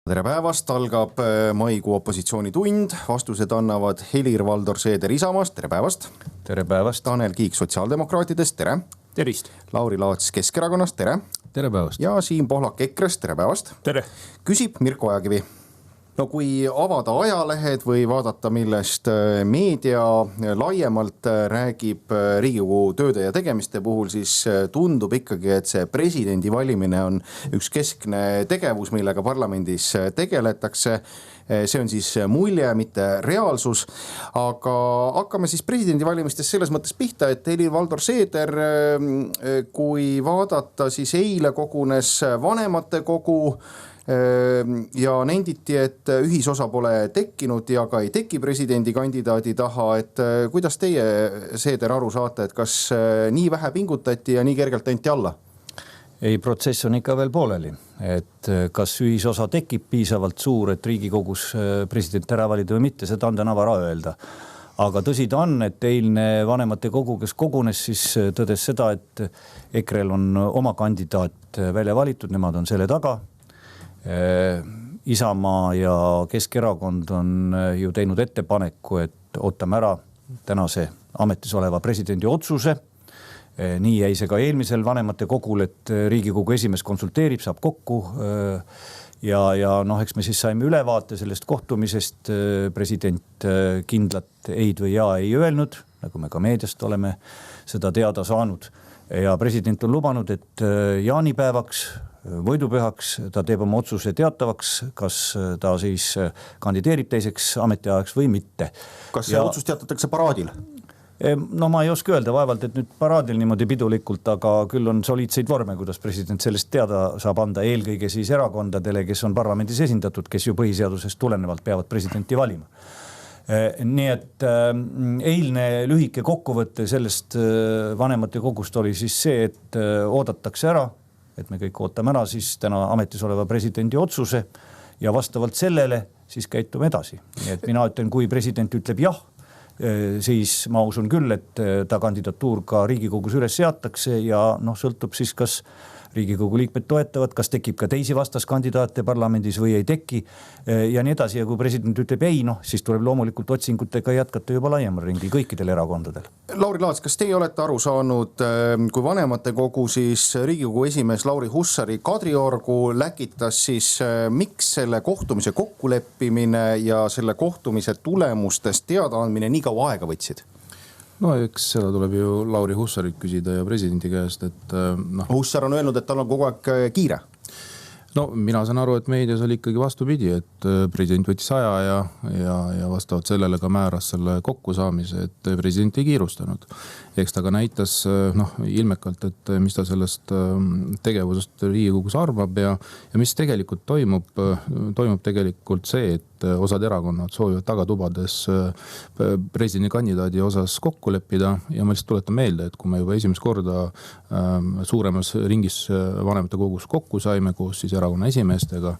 Tere päevast, algab maikuu opositsioonitund, vastused annavad Helir-Valdor Seeder Isamaast, tere päevast. Tere päevast. Tanel Kiik Sotsiaaldemokraatidest, tere. Tervist. Lauri Laats Keskerakonnast, tere. Tere päevast. Ja Siim Pohlak EKRE-st, tere päevast. Tere. Küsib Mirko Ojakivi. No kui avada ajalehed või vaadata, millest meedia laiemalt räägib Riigikogu tööde ja tegemiste puhul, siis tundub ikkagi, et see presidendi valimine on üks keskne tegevus, millega parlamendis tegeletakse. See on siis mulje, mitte reaalsus. Aga hakkame siis presidendi valimistest selles mõttes pihta, et Helir-Valdor Seeder, kui vaadata, siis eile kogunes vanematekogu ja nenditi, et ühisosa pole tekkinud ja ka ei teki presidendikandidaadi taha, et kuidas teie, Seeder, aru saate, et kas nii vähe pingutati ja nii kergelt anti alla? Ei, protsess on ikka veel pooleli, et kas ühisosa tekib piisavalt suur, et Riigikogus president ära valida või mitte, seda on täna vara öelda. Aga tõsi ta on, et eilne vanematekogu, kes kogunes, siis tõdes seda, et EKRE-l on oma kandidaat välja valitud, nemad on selle taga. Isamaa ja Keskerakond on ju teinud ettepaneku, et ootame ära tänase ametis oleva presidendi otsuse. Nii jäi see ka eelmisel vanematekogul, et Riigikogu esimees konsulteerib, saab kokku ja eks me siis saime ülevaate sellest kohtumisest. President kindlat eid või jaa ei öelnud, nagu me ka meediast oleme seda teada saanud. Ja president on lubanud, et jaanipäevaks, võidupühaks ta teeb oma otsuse teatavaks, kas ta siis kandideerib teiseks ametiajaks või mitte. Kas see otsus teatatakse paraadil? No ma ei oska öelda, vaevalt, et nüüd paraadil niimoodi pidulikult, aga küll on soliidseid vorme, kuidas president sellest teada saab anda, eelkõige siis erakondadele, kes on parlamendis esindatud, kes ju põhiseadusest tulenevalt peavad presidenti valima. Nii et eilne lühike kokkuvõte sellest vanematekogust oli siis see, et oodatakse ära, et me kõik ootame ära siis täna ametis oleva presidendi otsuse ja vastavalt sellele siis käitume edasi. Nii et mina ütlen, kui president ütleb jah, siis ma usun küll, et ta kandidatuur ka Riigikogus üles seatakse ja sõltub siis, kas Riigikogu liikmed toetavad, kas tekib ka teisi vastaskandidaate parlamendis või ei teki ja nii edasi. Ja kui president ütleb ei, siis tuleb loomulikult otsingutega jätkata juba laiemal ringil kõikidel erakondadel. Lauri Laats, kas teie olete aru saanud, kui vanematekogu siis Riigikogu esimees Lauri Hussari Kadriorgu läkitas, siis miks selle kohtumise kokkuleppimine ja selle kohtumise tulemustest teadaandmine nii kaua aega võtsid? No eks seda tuleb ju Lauri Hussarit küsida ja presidendi käest, et Hussar on öelnud, et tal on kogu aeg kiire. No mina saan aru, et meedias oli ikkagi vastupidi, et president võttis aja ja vastavalt sellele ka määras selle kokkusaamise, et president ei kiirustanud. Eks ta ka näitas ilmekalt, et mis ta sellest tegevusest Riigikogus arvab ja mis tegelikult toimub tegelikult see, et osad erakonnad soovivad tagatubades presidendi kandidaadi osas kokku leppida ja ma lihtsalt tuletan meelde, et kui me juba esimest korda suuremas ringis vanematekogus kokku saime koos siis erakonna esimeestega,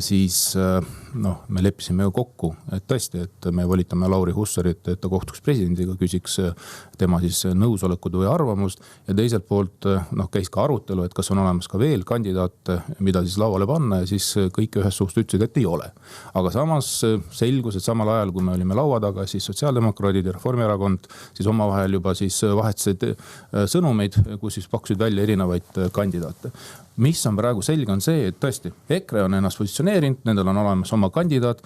siis me leppisime ju kokku, et tõesti, et me volitame Lauri Hussarit, et ta kohtuks presidendiga, küsiks tema siis nõusolekut või arvamust ja teiselt poolt käis ka arutelu, et kas on olemas ka veel kandidaate, mida siis lauale panna ja siis kõik ühes suust ütlesid, et ei ole. Aga samas selgus, et samal ajal, kui me olime laua taga, siis sotsiaaldemokraadid ja Reformierakond siis omavahel juba siis vahetasid sõnumeid, kus siis pakkusid välja erinevaid kandidaate. Mis on praegu selge on see, et tõesti EKRE on ennast positsioneerinud, nendel on olemas oma kandidaat,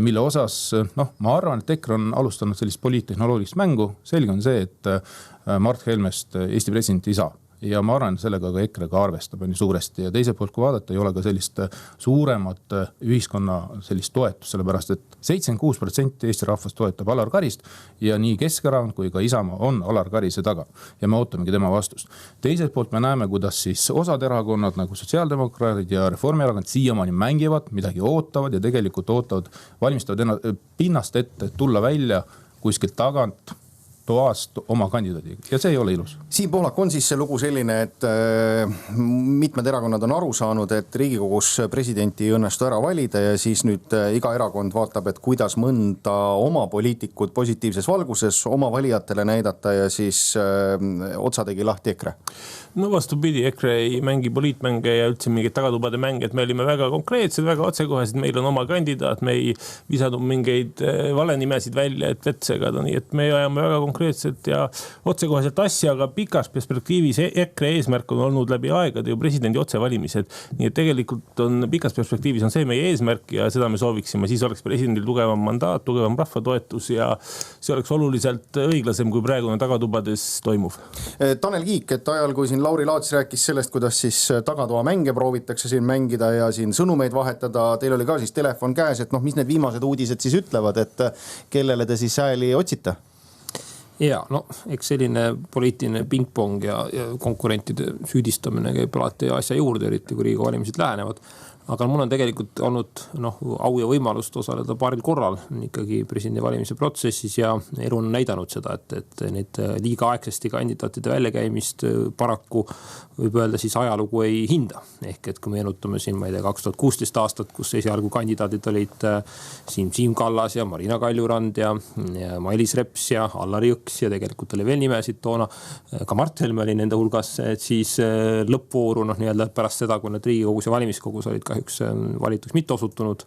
mille osas ma arvan, et EKRE on alustanud sellist poliittehnoloogilist mängu. Selge on see, et Mart Helmest Eesti president ei saa. Ja ma arvan, sellega ka EKRE ka arvestab on suuresti ja teiselt poolt, kui vaadata, ei ole ka sellist suuremat ühiskonna sellist toetust, sellepärast et 76% Eesti rahvast toetab Alar Karist ja nii Keskerakond kui ka Isamaa on Alar Karise taga ja me ootamegi tema vastust. Teiselt poolt me näeme, kuidas siis osad erakonnad nagu sotsiaaldemokraadid ja Reformierakond siiamaani mängivad, midagi ootavad ja tegelikult ootavad, valmistavad pinnast ette tulla välja kuskilt tagant toast oma kandidaadiga ja see ei ole ilus. Siim Pohlak, on siis see lugu selline, et mitmed erakonnad on aru saanud, et Riigikogus presidenti ei õnnestu ära valida ja siis nüüd iga erakond vaatab, et kuidas mõnda oma poliitikut positiivses valguses oma valijatele näidata ja siis otsa tegi lahti EKRE? No vastupidi, EKRE ei mängi poliitmänge ja üldse mingeid tagatubade mänge, et me olime väga konkreetsed, väga otsekohesed, meil on oma kandidaat, me ei visanud mingeid valenimesid välja, et vett segada, nii et me ajame väga konkreetselt ja otsekoheselt asja, aga pikas perspektiivis EKRE eesmärk on olnud läbi aegade ju presidendi otsevalimised, nii et tegelikult on pikas perspektiivis on see meie eesmärk ja seda me sooviksime, siis oleks presidendil tugevam mandaat, tugevam rahvatoetus ja see oleks oluliselt õiglasem kui praegune tagatubades toimuv. Tanel Kiik, et ajal kui siin Lauri Laats rääkis sellest, kuidas siis tagatoa mänge proovitakse siin mängida ja siin sõnumeid vahetada, teil oli ka siis telefon käes, et mis need viimased uudised siis ütlevad, et kellele te siis hääli otsite? Ja, no eks selline poliitiline pingpong ja konkurentide süüdistamine käib alati asja juurde, eriti kui Riigikogu valimised lähenevad. Aga mul on tegelikult olnud au ja võimalust osaleda paaril korral ikkagi presidendi valimise protsessis ja elu on näidanud seda, et need liiga aegsasti kandidaatide väljakäimist paraku võib öelda siis ajalugu ei hinda. Ehk et kui meenutame siin, ma ei tea, 2016 aastat, kus esialgu kandidaadid olid Siim Kallas ja Marina Kaljurand ja Mailis Reps ja Allar Jõks ja tegelikult oli veel nimesid toona. Ka Mart Helme oli nende hulgas, et siis lõppvooru nii-öelda pärast seda, kui nad Riigikogus ja valimiskogus olid kahjuks valituks mitte osutunud,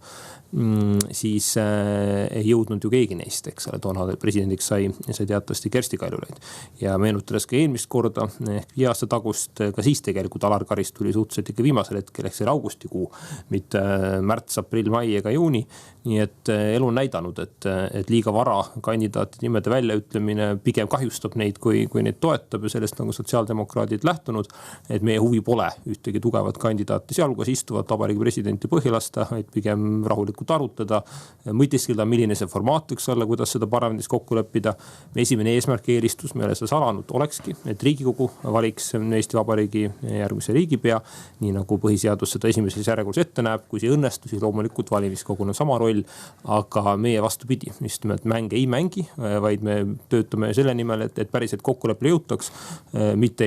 siis ei jõudnud ju keegi neist, eks ole, toona presidendiks sai teatavasti Kersti Kaljulaid. Ja meenutades ka eelmist korda, ehk 5 aasta tagust, ka siis tegelikult Alar Karis tuli suhteliselt ikka viimasel hetkel, ehk see augustikuu, mitte märts, aprill, mai ega juuni. Nii et elu on näidanud, et liiga vara kandidaatide nimede väljaütlemine pigem kahjustab neid, kui neid toetab ja sellest nagu sotsiaaldemokraadid lähtunud, et meie huvi pole ühtegi tugevat kandidaati sealhulgas istuvat vabariigi presidenti põhilasta, vaid pigem rahulikult arutada, mõtiskeda, milline see formaat võiks olla, kuidas seda parlamendis kokku leppida. Esimene eesmärk eelistus, me ei ole seda salanud, olekski, et Riigikogu valiks Eesti Vabariigi järgmise riigipea, nii nagu põhiseadus seda esimeses järjekorras ette näeb, kui see õnnestu, siis loomulikult valimiskoguna sama roll, aga meie vastupidi, just nimelt mänge ei mängi, vaid me töötame selle nimel, et päriselt kokkuleppele jõutaks, mitte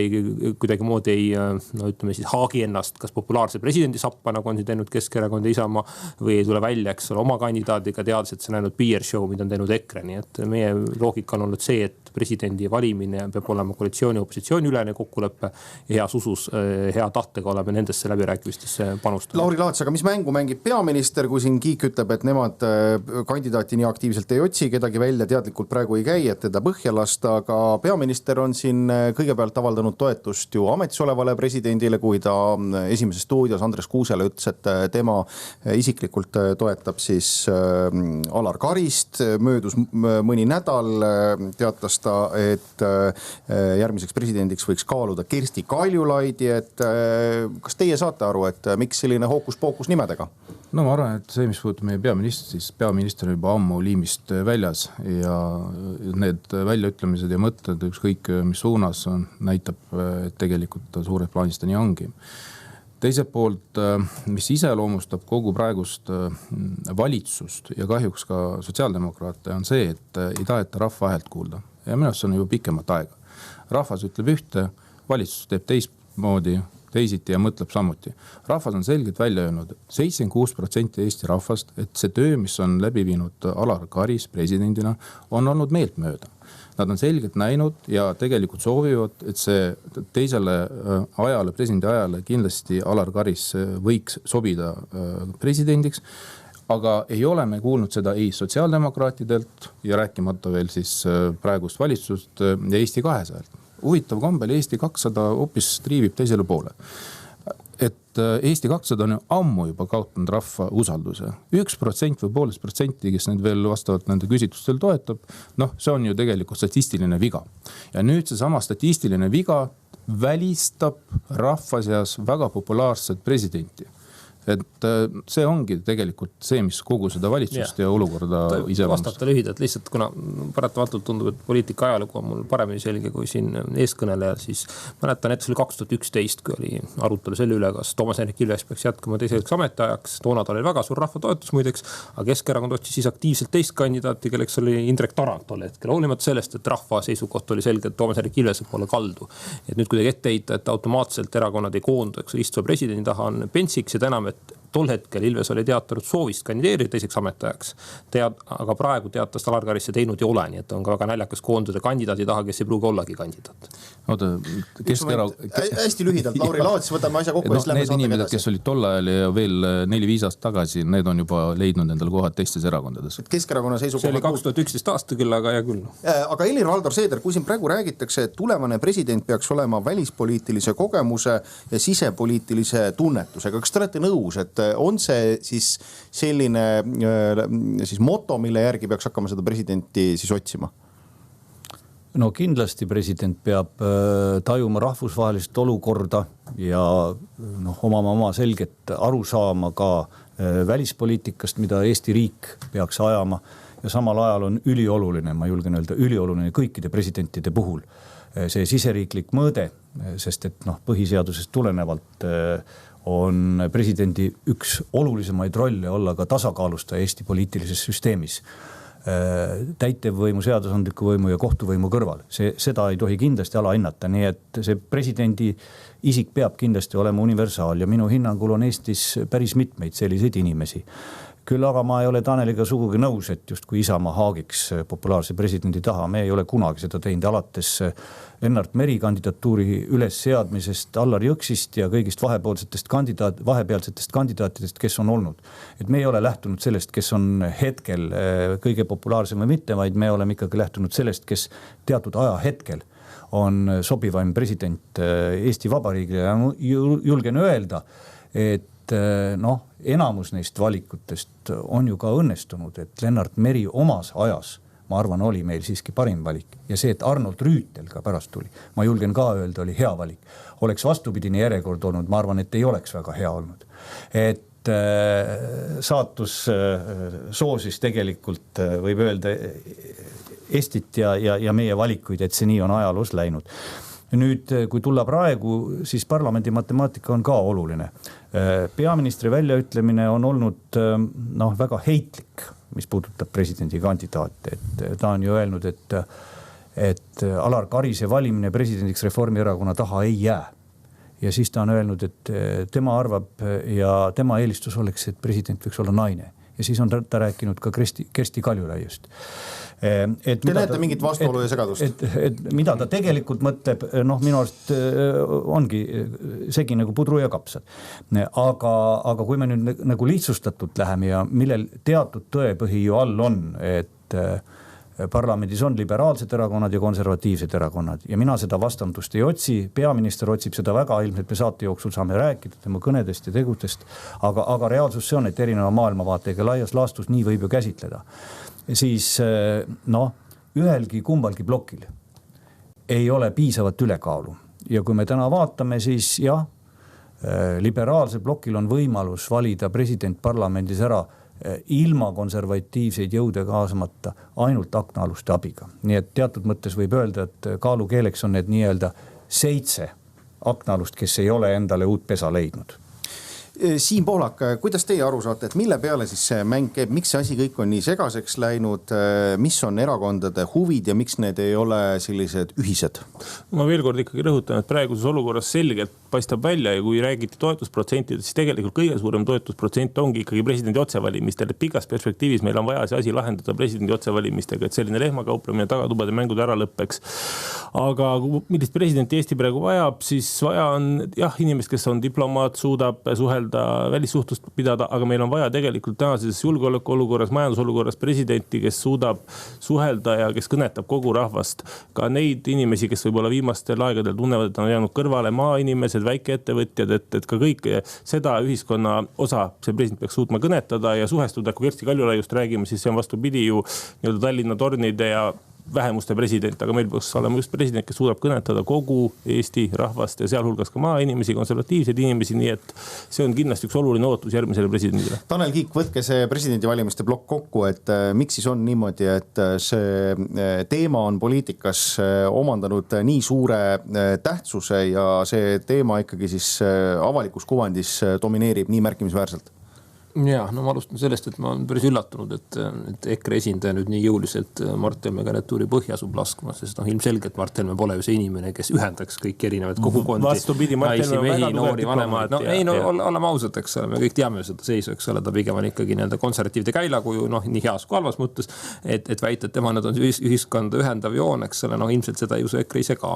kuidagi moodi ei, ütleme siis haagi ennast, kas populaarse presidendi sappa, nagu on siin teinud Keskerakond ja Isamaa, või ei tule välja, eks ole, oma kandidaadiga teades, et see on ainult PR show, mida on teinud EKRE, nii et meie loogika on olnud see, et presidendi valimine peab olema koalitsiooni ja opositsiooni ülene kokkuleppe ja heas usus, hea tahtega oleme nendesse läbirääkimistesse panustanud. Lauri Laats, aga mis mängu mängib peaminister, kui siin Kiik ütleb, et nemad kandidaati nii aktiivselt ei otsi, kedagi välja teadlikult praegu ei käi, et teda põhja lasta, aga peaminister on siin kõigepealt avaldanud toetust ju ametis olevale presidendile, kui ta Esimeses stuudios Andres Kuusele ütles, et tema isiklikult toetab siis Alar Karist. Möödus mõni nädal, teatas ta, et järgmiseks presidendiks võiks kaaluda Kersti Kaljulaidi, et kas teie saate aru, et miks selline hookus-pookus nimedega? No ma arvan, et see, mis puudutab meie peaministrit, siis peaminister on juba ammu liimist väljas ja need väljaütlemised ja mõtted ükskõik mis suunas näitab, et tegelikult suures plaanis ta nii ongi. Teiselt poolt, mis iseloomustab kogu praegust valitsust ja kahjuks ka sotsiaaldemokraate, on see, et ei taheta rahva häält kuulda. Ja minu arust see on juba pikemat aega. Rahvas ütleb ühte, valitsus teeb teistmoodi, teisiti ja mõtleb samuti. Rahvas on selgelt välja öelnud 76% Eesti rahvast, et see töö, mis on läbi viinud Alar Karis presidendina, on olnud meeltmööda. Nad on selgelt näinud ja tegelikult soovivad, et see teisele ajale, presidendi ajale kindlasti Alar Karis võiks sobida presidendiks. Aga ei ole me kuulnud seda ei sotsiaaldemokraatidelt ja rääkimata veel siis praegust valitsust ja Eesti 200-lt. Huvitav kombel Eesti 200 hoopis triivib teisele poole. Et Eesti 200 on ammu juba kaotanud rahva usalduse. 1% või 1,5%, kes need veel vastavalt nende küsitlustel toetab, see on ju tegelikult statistiline viga. Ja nüüd see sama statistiline viga välistab rahva seas väga populaarset presidenti. et see ongi tegelikult see, mis kogu seda valitsust ja olukorda iseloomustab. Vastata lühidalt lihtsalt, kuna paratamatult tundub, et poliitika ajalugu on mul paremini selge kui siin eeskõneleja, siis mäletan, et see oli 2011, kui oli arutelu selle üle, kas Toomas Hendrik Ilves peaks jätkama teiseks ametiajaks. Toona tal oli väga suur rahvatoetus muideks, aga Keskerakond otsis siis aktiivselt teist kandidaati, kelleks oli Indrek Tarand tol hetkel. Hoolimata sellest, et rahva seisukoht oli selge, et Toomas Hendrik Ilvese poole kaldu. Et nüüd kuidagi ette heita, et automaatselt erakonnad ei koondu, eks istuva presidendi taha on pentsiks, seda enam, et tol hetkel Ilves oli teatanud soovist kandideerida teiseks ametiajaks. Aga praegu teatas Alar Karis see teinud ei ole, nii et on ka väga näljakas koonduda kandidaadi taha, kes ei pruugi ollagi kandidaat. Oota, hästi lühidalt, Lauri Laats, võtame asja kokku. Need inimesed, kes olid tol ajal ja veel 4-5 aastat tagasi, need on juba leidnud endale kohad teistes erakondades. Keskerakonna seisukohad. See oli 2011 aasta küll, aga hea küll. Aga Helir-Valdor Seeder, kui siin praegu räägitakse, et tulevane president peaks olema välispoliitilise kogemuse ja sisepoliitilise tunnetusega, kas te olete nõus, et on see siis selline siis moto, mille järgi peaks hakkama seda presidenti siis otsima? No kindlasti president peab tajuma rahvusvahelist olukorda ja omama oma selget arusaama ka välispoliitikast, mida Eesti riik peaks ajama. Ja samal ajal on ülioluline, ma julgen öelda, ülioluline kõikide presidentide puhul see siseriiklik mõõde, sest et põhiseadusest tulenevalt on presidendi üks olulisemaid rolle olla ka tasakaalustaja Eesti poliitilises süsteemis. Täitevvõimu, seadusandliku võimu ja kohtuvõimu kõrval. Seda ei tohi kindlasti alahinnata, nii et see presidendi isik peab kindlasti olema universaal ja minu hinnangul on Eestis päris mitmeid selliseid inimesi. Küll aga ma ei ole Taneliga sugugi nõus, et justkui Isamaa haagiks populaarse presidendi taha. Me ei ole kunagi seda teinud, alates Lennart Meri kandidatuuri üles seadmisest, Allar Jõksist ja kõigist vahepealsetest kandidaatidest, kes on olnud. Et me ei ole lähtunud sellest, kes on hetkel kõige populaarsem või mitte, vaid me oleme ikkagi lähtunud sellest, kes teatud aja hetkel on sobivaim president Eesti Vabariigile. Ja julgen öelda, et enamus neist valikutest on ju ka õnnestunud, et Lennart Meri omas ajas, ma arvan, oli meil siiski parim valik. Ja see, et Arnold Rüütel ka pärast tuli, ma julgen ka öelda, oli hea valik. Oleks vastupidine järjekord olnud, ma arvan, et ei oleks väga hea olnud. Et saatus soosis tegelikult, võib öelda, Eestit ja meie valikuid, et see nii on ajaloos läinud. Nüüd, kui tulla praegu, siis parlamendi matemaatika on ka oluline. Peaministri väljaütlemine on olnud väga heitlik, mis puudutab presidendi kandidaate. Et ta on ju öelnud, et Alar Karise valimine presidendiks Reformierakonna taha ei jää. Ja siis ta on öelnud, et tema arvab ja tema eelistus oleks, et president võiks olla naine. Ja siis on ta rääkinud ka Kersti Kaljulaiust. Te näete mingit vastuolu ja segadust? Et mida ta tegelikult mõtleb, minu arust ongi segi nagu pudru ja kapsad. Aga kui me nüüd nagu lihtsustatult läheme ja millel teatud tõepõhi ju all on, et parlamendis on liberaalsed erakonnad ja konservatiivsed erakonnad ja mina seda vastandust ei otsi, peaminister otsib seda väga, ilmselt me saate jooksul saame rääkida tema kõnedest ja tegudest, aga reaalsus see on, et erineva maailmavaatega laias laastus nii võib ju käsitleda. Siis ühelgi kumbalgi plokil ei ole piisavat ülekaalu ja kui me täna vaatame, siis liberaalsel plokil on võimalus valida president parlamendis ära ilma konservatiivseid jõude kaasamata ainult aknaaluste abiga. Nii et teatud mõttes võib öelda, et kaalukeeleks on need nii-öelda 7 aknaalust, kes ei ole endale uut pesa leidnud. Siim Pohlak, kuidas teie aru saate, et mille peale siis see mäng käib, miks see asi kõik on nii segaseks läinud, mis on erakondade huvid ja miks need ei ole sellised ühised? Ma veel kord ikkagi rõhutan, et praeguses olukorras selgelt paistab välja ja kui räägiti toetusprotsentidest, siis tegelikult kõige suurem toetusprotsent ongi ikkagi presidendi otsevalimistel, et pikas perspektiivis meil on vaja see asi lahendada presidendi otsevalimistega, et selline lehmakauplemine tagatubade mängud ära lõppeks. Aga millist presidenti Eesti praegu vajab, siis vaja on inimest, kes on diplomaat, suudab suhelda, välissuhtlust pidada, aga meil on vaja tegelikult tänases julgeolekuolukorras, majandusolukorras presidenti, kes suudab suhelda ja kes kõnetab kogu rahvast. Ka neid inimesi, kes võib-olla viimastel aegadel tunnevad, et on jäänud kõrvale maainimesed, väikeettevõtjad, et ka kõik seda ühiskonna osa see president peaks suutma kõnetada ja suhestuda. Kui Kersti Kaljulaiust räägime, siis see on vastupidi ju nii-öelda Tallinna tornide ja vähemuste president, aga meil peaks olema just president, kes suudab kõnetada kogu Eesti rahvast ja sealhulgas ka maainimesi, konservatiivseid inimesi, nii et see on kindlasti üks oluline ootus järgmisele presidendile. Tanel Kiik, võtke see presidendivalimiste plokk kokku, et miks siis on niimoodi, et see teema on poliitikas omandanud nii suure tähtsuse ja see teema ikkagi siis avalikus kuvandis domineerib nii märkimisväärselt? Ja, no ma alustan sellest, et ma olen päris üllatunud, et EKRE esindaja nüüd nii jõuliselt Mart Helme kandidatuuri põhja asub laskma, sest ilmselgelt Mart Helme pole ju see inimene, kes ühendaks kõik erinevad kogukondi. Vastupidi, Mart Helme on väga noori, vanemaid. No ei, oleme ausad, eks ole, me kõik teame seda seisu, eks ole, ta pigem on ikkagi nii-öelda konservatiivide käilakuju, nii heas kui halvas mõttes, et väita, et tema nüüd on ühiskonda ühendav joon, eks ole, ilmselt seda ei usu EKRE ise ka,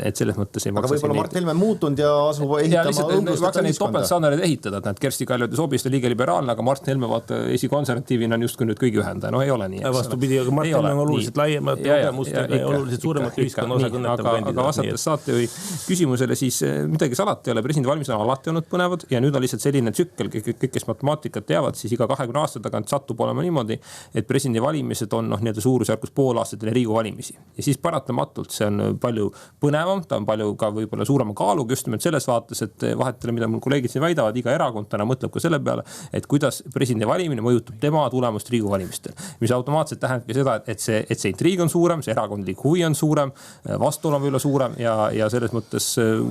et selles mõttes ei maksa. Aga võib-olla Mart Helme muutunud ja asub ehitama õudustata ühiskonda. Kersti Kaljulaid ja Sobiste liiga liberaalne, aga Mart Helme vaata esikonservatiivina on justkui nüüd kõigi ühendaja. No ei ole nii. Vastupidi, aga Mart Helme on oluliselt laiemad kogemustega ja oluliselt suuremat ühiskonna osa kõnetav kandidaat. Aga vastates saatejuhi küsimusele, siis midagi salati ei ole. Presidendi valimised on alati olnud põnevad ja nüüd on lihtsalt selline tsükkel, kõik kes matemaatikat teavad, siis iga 20 aasta tagant satub olema niimoodi, et presidendi valimised on nii-öelda suurusjärgus pool aastat enne Riigikogu valimisi. Ja siis paratamatult see on palju põnevam, ta on palju ka võib-olla suurema kaaluga just nimelt selles vaates, et vahetele, mida mul kolleegid siin väidavad, iga erakond täna mõtleb ka selle peale, et kuidas presidendi valimine mõjutab tema tulemust Riigikogu valimistel. Mis automaatselt tähendabki seda, et see intriig on suurem, see erakondlik huvi on suurem, vastuolu on võib-olla suurem ja selles mõttes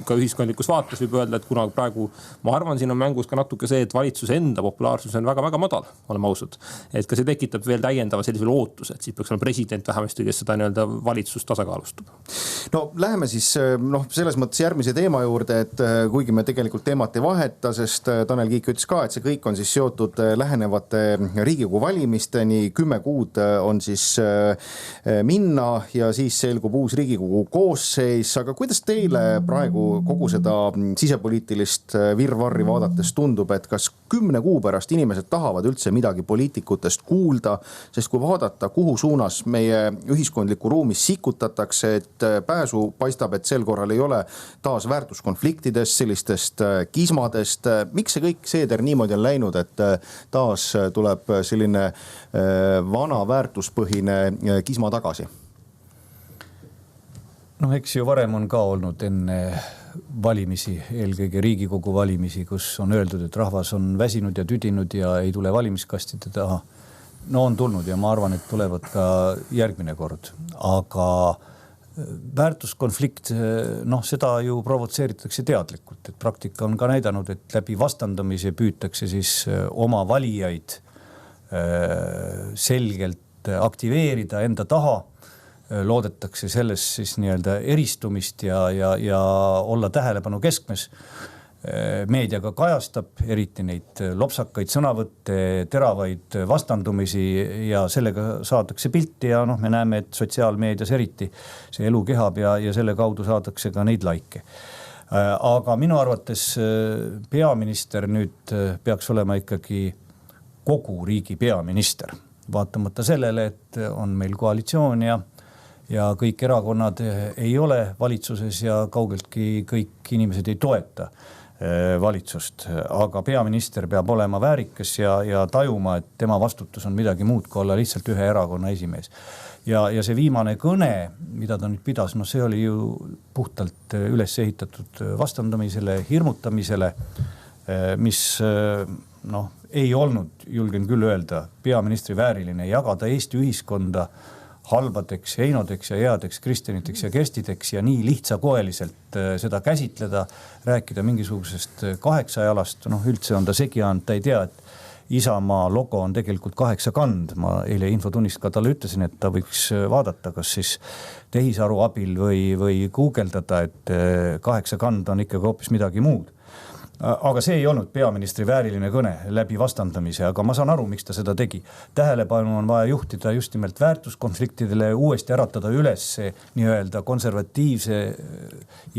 ka ühiskondlikus vaates võib öelda, et kuna praegu ma arvan, siin on mängus ka natuke see, et valitsuse enda populaarsus on väga-väga madal, oleme ausad. Et ka see tekitab veel täiendava sellisel ootuse, et siis peaks olema president vähemasti, kes seda nii-öelda valitsust tasakaalustab. No läheme siis selles mõttes järgmise teema juurde, et kuigi me tegelikult teemat ei vaheta, sest Tanel Kiik ütles ka, et see kõik on siis seotud lähenevate Riigikogu valimisteni, 10 kuud on siis minna ja siis selgub uus Riigikogu koosseis, aga kuidas teile praegu kogu seda sisepoliitilist virvarri vaadates tundub, et kas 10 kuu pärast inimesed tahavad üldse midagi poliitikutest kuulda, sest kui vaadata, kuhu suunas meie ühiskondliku ruumis sikutatakse, et pääsu paistab, et sel korral ei ole taas väärtuskonfliktidest, sellistest kismadest, miks see kõik seeder niimoodi on läinud, et taas tuleb selline vana väärtuspõhine kisma tagasi? Eks ju varem on ka olnud enne valimisi, eelkõige Riigikogu valimisi, kus on öeldud, et rahvas on väsinud ja tüdinud ja ei tule valimiskastide taha. No on tulnud ja ma arvan, et tulevad ka järgmine kord. Aga väärtuskonflikt, seda ju provotseeritakse teadlikult, et praktika on ka näidanud, et läbi vastandamise püütakse siis oma valijaid selgelt aktiveerida enda taha, loodetakse selles siis nii-öelda eristumist ja olla tähelepanu keskmes. Meediaga kajastab eriti neid lopsakaid sõnavõtte, teravaid vastandumisi ja sellega saadakse pilti ja me näeme, et sotsiaalmeedias eriti see elu kehab ja selle kaudu saadakse ka neid laike. Aga minu arvates peaminister nüüd peaks olema ikkagi kogu riigi peaminister. Vaatamata sellele, et on meil koalitsioon ja kõik erakonnad ei ole valitsuses ja kaugeltki kõik inimesed ei toeta valitsust, aga peaminister peab olema väärikas ja tajuma, et tema vastutus on midagi muud kui olla lihtsalt ühe erakonna esimees. Ja see viimane kõne, mida ta nüüd pidas, see oli ju puhtalt üles ehitatud vastandamisele, hirmutamisele, mis ei olnud, julgen küll öelda, peaministri vääriline jagada Eesti ühiskonda halbadeks, heinodeks ja headeks, kristjaniteks ja kestideks ja nii lihtsakoeliselt seda käsitleda, rääkida mingisugusest 8 jalast, üldse on ta segianud, ta ei tea, et Isamaa logo on tegelikult 8 kand. Ma eile infotunnis ka talle ütlesin, et ta võiks vaadata, kas siis tehisaru abil või guugeldada, et 8 kand on ikkagi hoopis midagi muud. Aga see ei olnud peaministri vääriline kõne läbi vastandamise, aga ma saan aru, miks ta seda tegi. Tähelepanu on vaja juhtida just nimelt väärtuskonfliktidele, uuesti äratada üles nii-öelda konservatiivse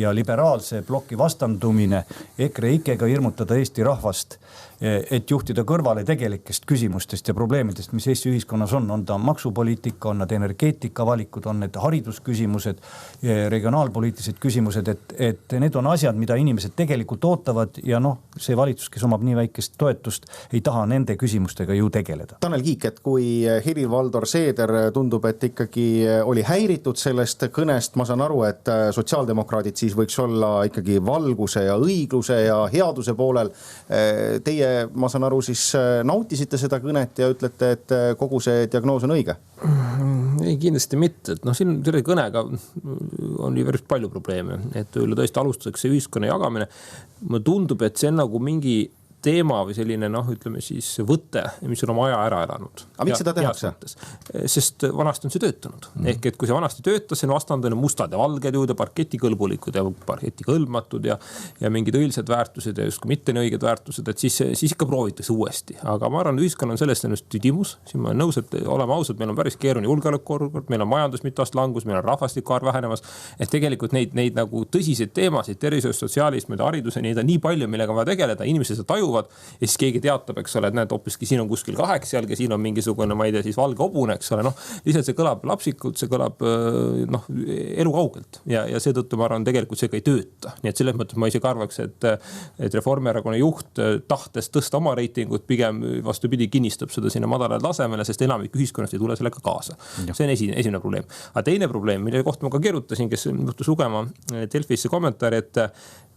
ja liberaalse ploki vastandumine, EKRE ikkega hirmutada Eesti rahvast et juhtida kõrvale tegelikest küsimustest ja probleemidest, mis Eesti ühiskonnas on ta maksupoliitika, on nad energeetikavalikud, on need haridusküsimused, regionaalpoliitilised küsimused, et need on asjad, mida inimesed tegelikult ootavad ja see valitsus, kes omab nii väikest toetust, ei taha nende küsimustega ju tegeleda. Tanel Kiik, et kui Helir-Valdor Seeder tundub, et ikkagi oli häiritud sellest kõnest, ma saan aru, et sotsiaaldemokraadid siis võiks olla ikkagi valguse ja õigluse ja headuse poolel. Teie, ma saan aru, siis nautisite seda kõnet ja ütlete, et kogu see diagnoos on õige? Ei, kindlasti mitte. Et siin selle kõnega on ju päris palju probleeme, et tõesti alustuseks see ühiskonna jagamine. Mulle tundub, et see on nagu mingi teema või selline, ütleme siis võte, mis on oma aja ära elanud. Aga miks seda tehakse? Sest vanasti on see töötanud. Ehk et kui see vanasti töötas, see on vastandune mustad ja valged jõud ja parketikõlbulikud ja parketikõlbmatud ja mingid õilsed väärtused ja justkui mitte nii õiged väärtused, et siis ikka proovitakse uuesti. Aga ma arvan, ühiskonna on sellest ennast tüdimus. Siin ma olen nõus, et oleme ausad, meil on päris keeruline julgeolekuolukord, meil on majandus mitast langus, meil on rahvastiku arv vähenemas. Et tegelikult neid nagu tõsiseid teemasid, tervishoiust, sotsiaalist, hariduse, neid on nii palju, millega on vaja tegeleda, inimesed tajuvad. Ja siis keegi teatab, eks ole, et näed, hoopiski siin on kuskil 8 jalg ja siin on mingisugune, ma ei tea, siis valge hobune, eks ole. Lihtsalt see kõlab lapsikult, see kõlab elukaugelt ja seetõttu ma arvan, tegelikult see ka ei tööta. Nii et selles mõttes ma isegi arvaks, et Reformierakonna juht tahtes tõsta oma reitingut pigem vastupidi kinnistab seda sinna madalale tasemele, sest enamik ühiskonnast ei tule sellega kaasa. See on esimene probleem. Aga teine probleem, mille kohta ma ka kirjutasin, kes juhtus lugema Delfisse kommentaari,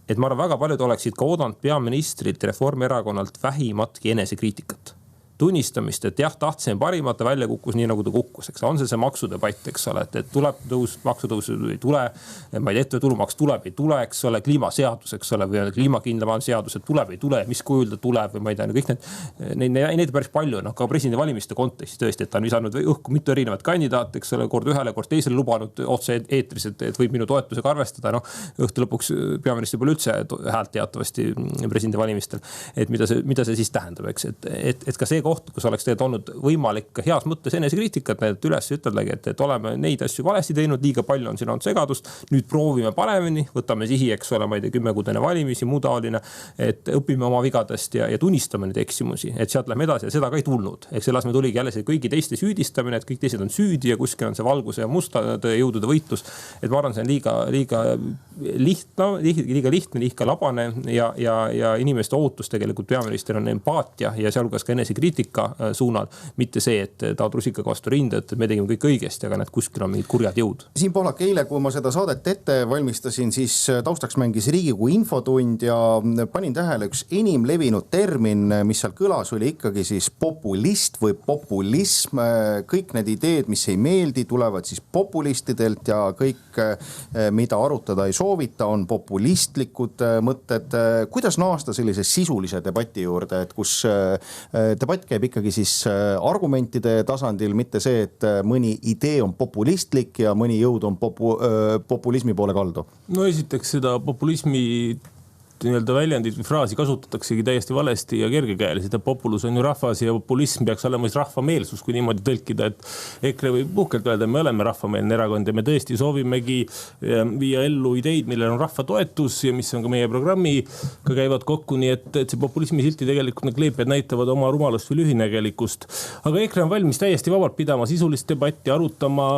et ma arvan, väga paljud oleksid ka oodanud peaministrilt Reformierakonnalt vähimatki enesekriitikat. Tunnistamist, et jah, tahtsime parimat, ta välja kukkus nii, nagu ta kukkus. Eks on see maksudebatt, eks ole, et tuleb tõus, maksutõus ei tule, ma ei tea, ettevõtulumaks tuleb, ei tule, eks ole, kliimaseadus, eks ole, või kliimakindla seadused tuleb, ei tule, mis kujul ta tuleb või ma ei tea, kõik neid päris palju, ka presidendi valimiste kontekstis tõesti, et ta on visanud õhku mitu erinevat kandidaat, eks ole, kord ühele, kord teisele lubanud otse eetris, et võib minu toetusega arvestada, õhtu lõpuks peaministri pole üldse häält teatavasti presidendi valimistel, et mida see siis tähendab, eks, et ka see koht, kus oleks tegelikult olnud võimalik heas mõttes enesekriitikat näidata üles ütledagi, et oleme neid asju valesti teinud, liiga palju on siin olnud segadust, nüüd proovime paremini, võtame sihi, eks ole, ma ei tea, 10 kuud enne valimisi, muu taoline, et õpime oma vigadest ja tunnistame neid eksimusi, et sealt lähme edasi ja seda ka ei tulnud. Ehk selles me tuligi jälle see kõigi teiste süüdistamine, et kõik teised on süüdi ja kuskil on see valguse ja mustade jõudude võitlus. Et ma arvan, see on liiga lihtne, liiga labane ja inimeste ootus tegelikult peaminister on empaatia ja sealhulgas ka enesekriitika suunal, mitte see, et ta rusikaga vastu rinda, et me tegime kõik õigesti, aga kuskil on mingid kurjad jõud. Siim Pohlak, eile, kui ma seda saadet ette valmistasin, siis taustaks mängis Riigikogu infotund ja panin tähele üks enim levinud termin, mis seal kõlas, oli ikkagi siis populist või populism. Kõik need ideed, mis ei meeldi, tulevad siis populistidelt ja kõik, mida arutada ei soovita, on populistlikud mõtted. Kuidas naasta sellise sisulise debati juurde, et kus debatt käib ikkagi siis argumentide tasandil, mitte see, et mõni idee on populistlik ja mõni jõud on populismi poole kaldu? No esiteks seda populismi nii-öelda väljendit või fraasi kasutataksegi täiesti valesti ja kergekäeliselt. Populus on ju rahvas ja populism peaks olema rahvameelsus, kui niimoodi tõlkida, et EKRE võib uhkelt öelda, me oleme rahvameelne erakond ja me tõesti soovimegi viia ellu ideid, millel on rahva toetus ja mis on ka meie programmiga käivad kokku, nii et see populismi silti tegelikult need kleepjad näitavad oma rumalust või lühinägelikkust. Aga EKRE on valmis täiesti vabalt pidama sisulist debatti, arutama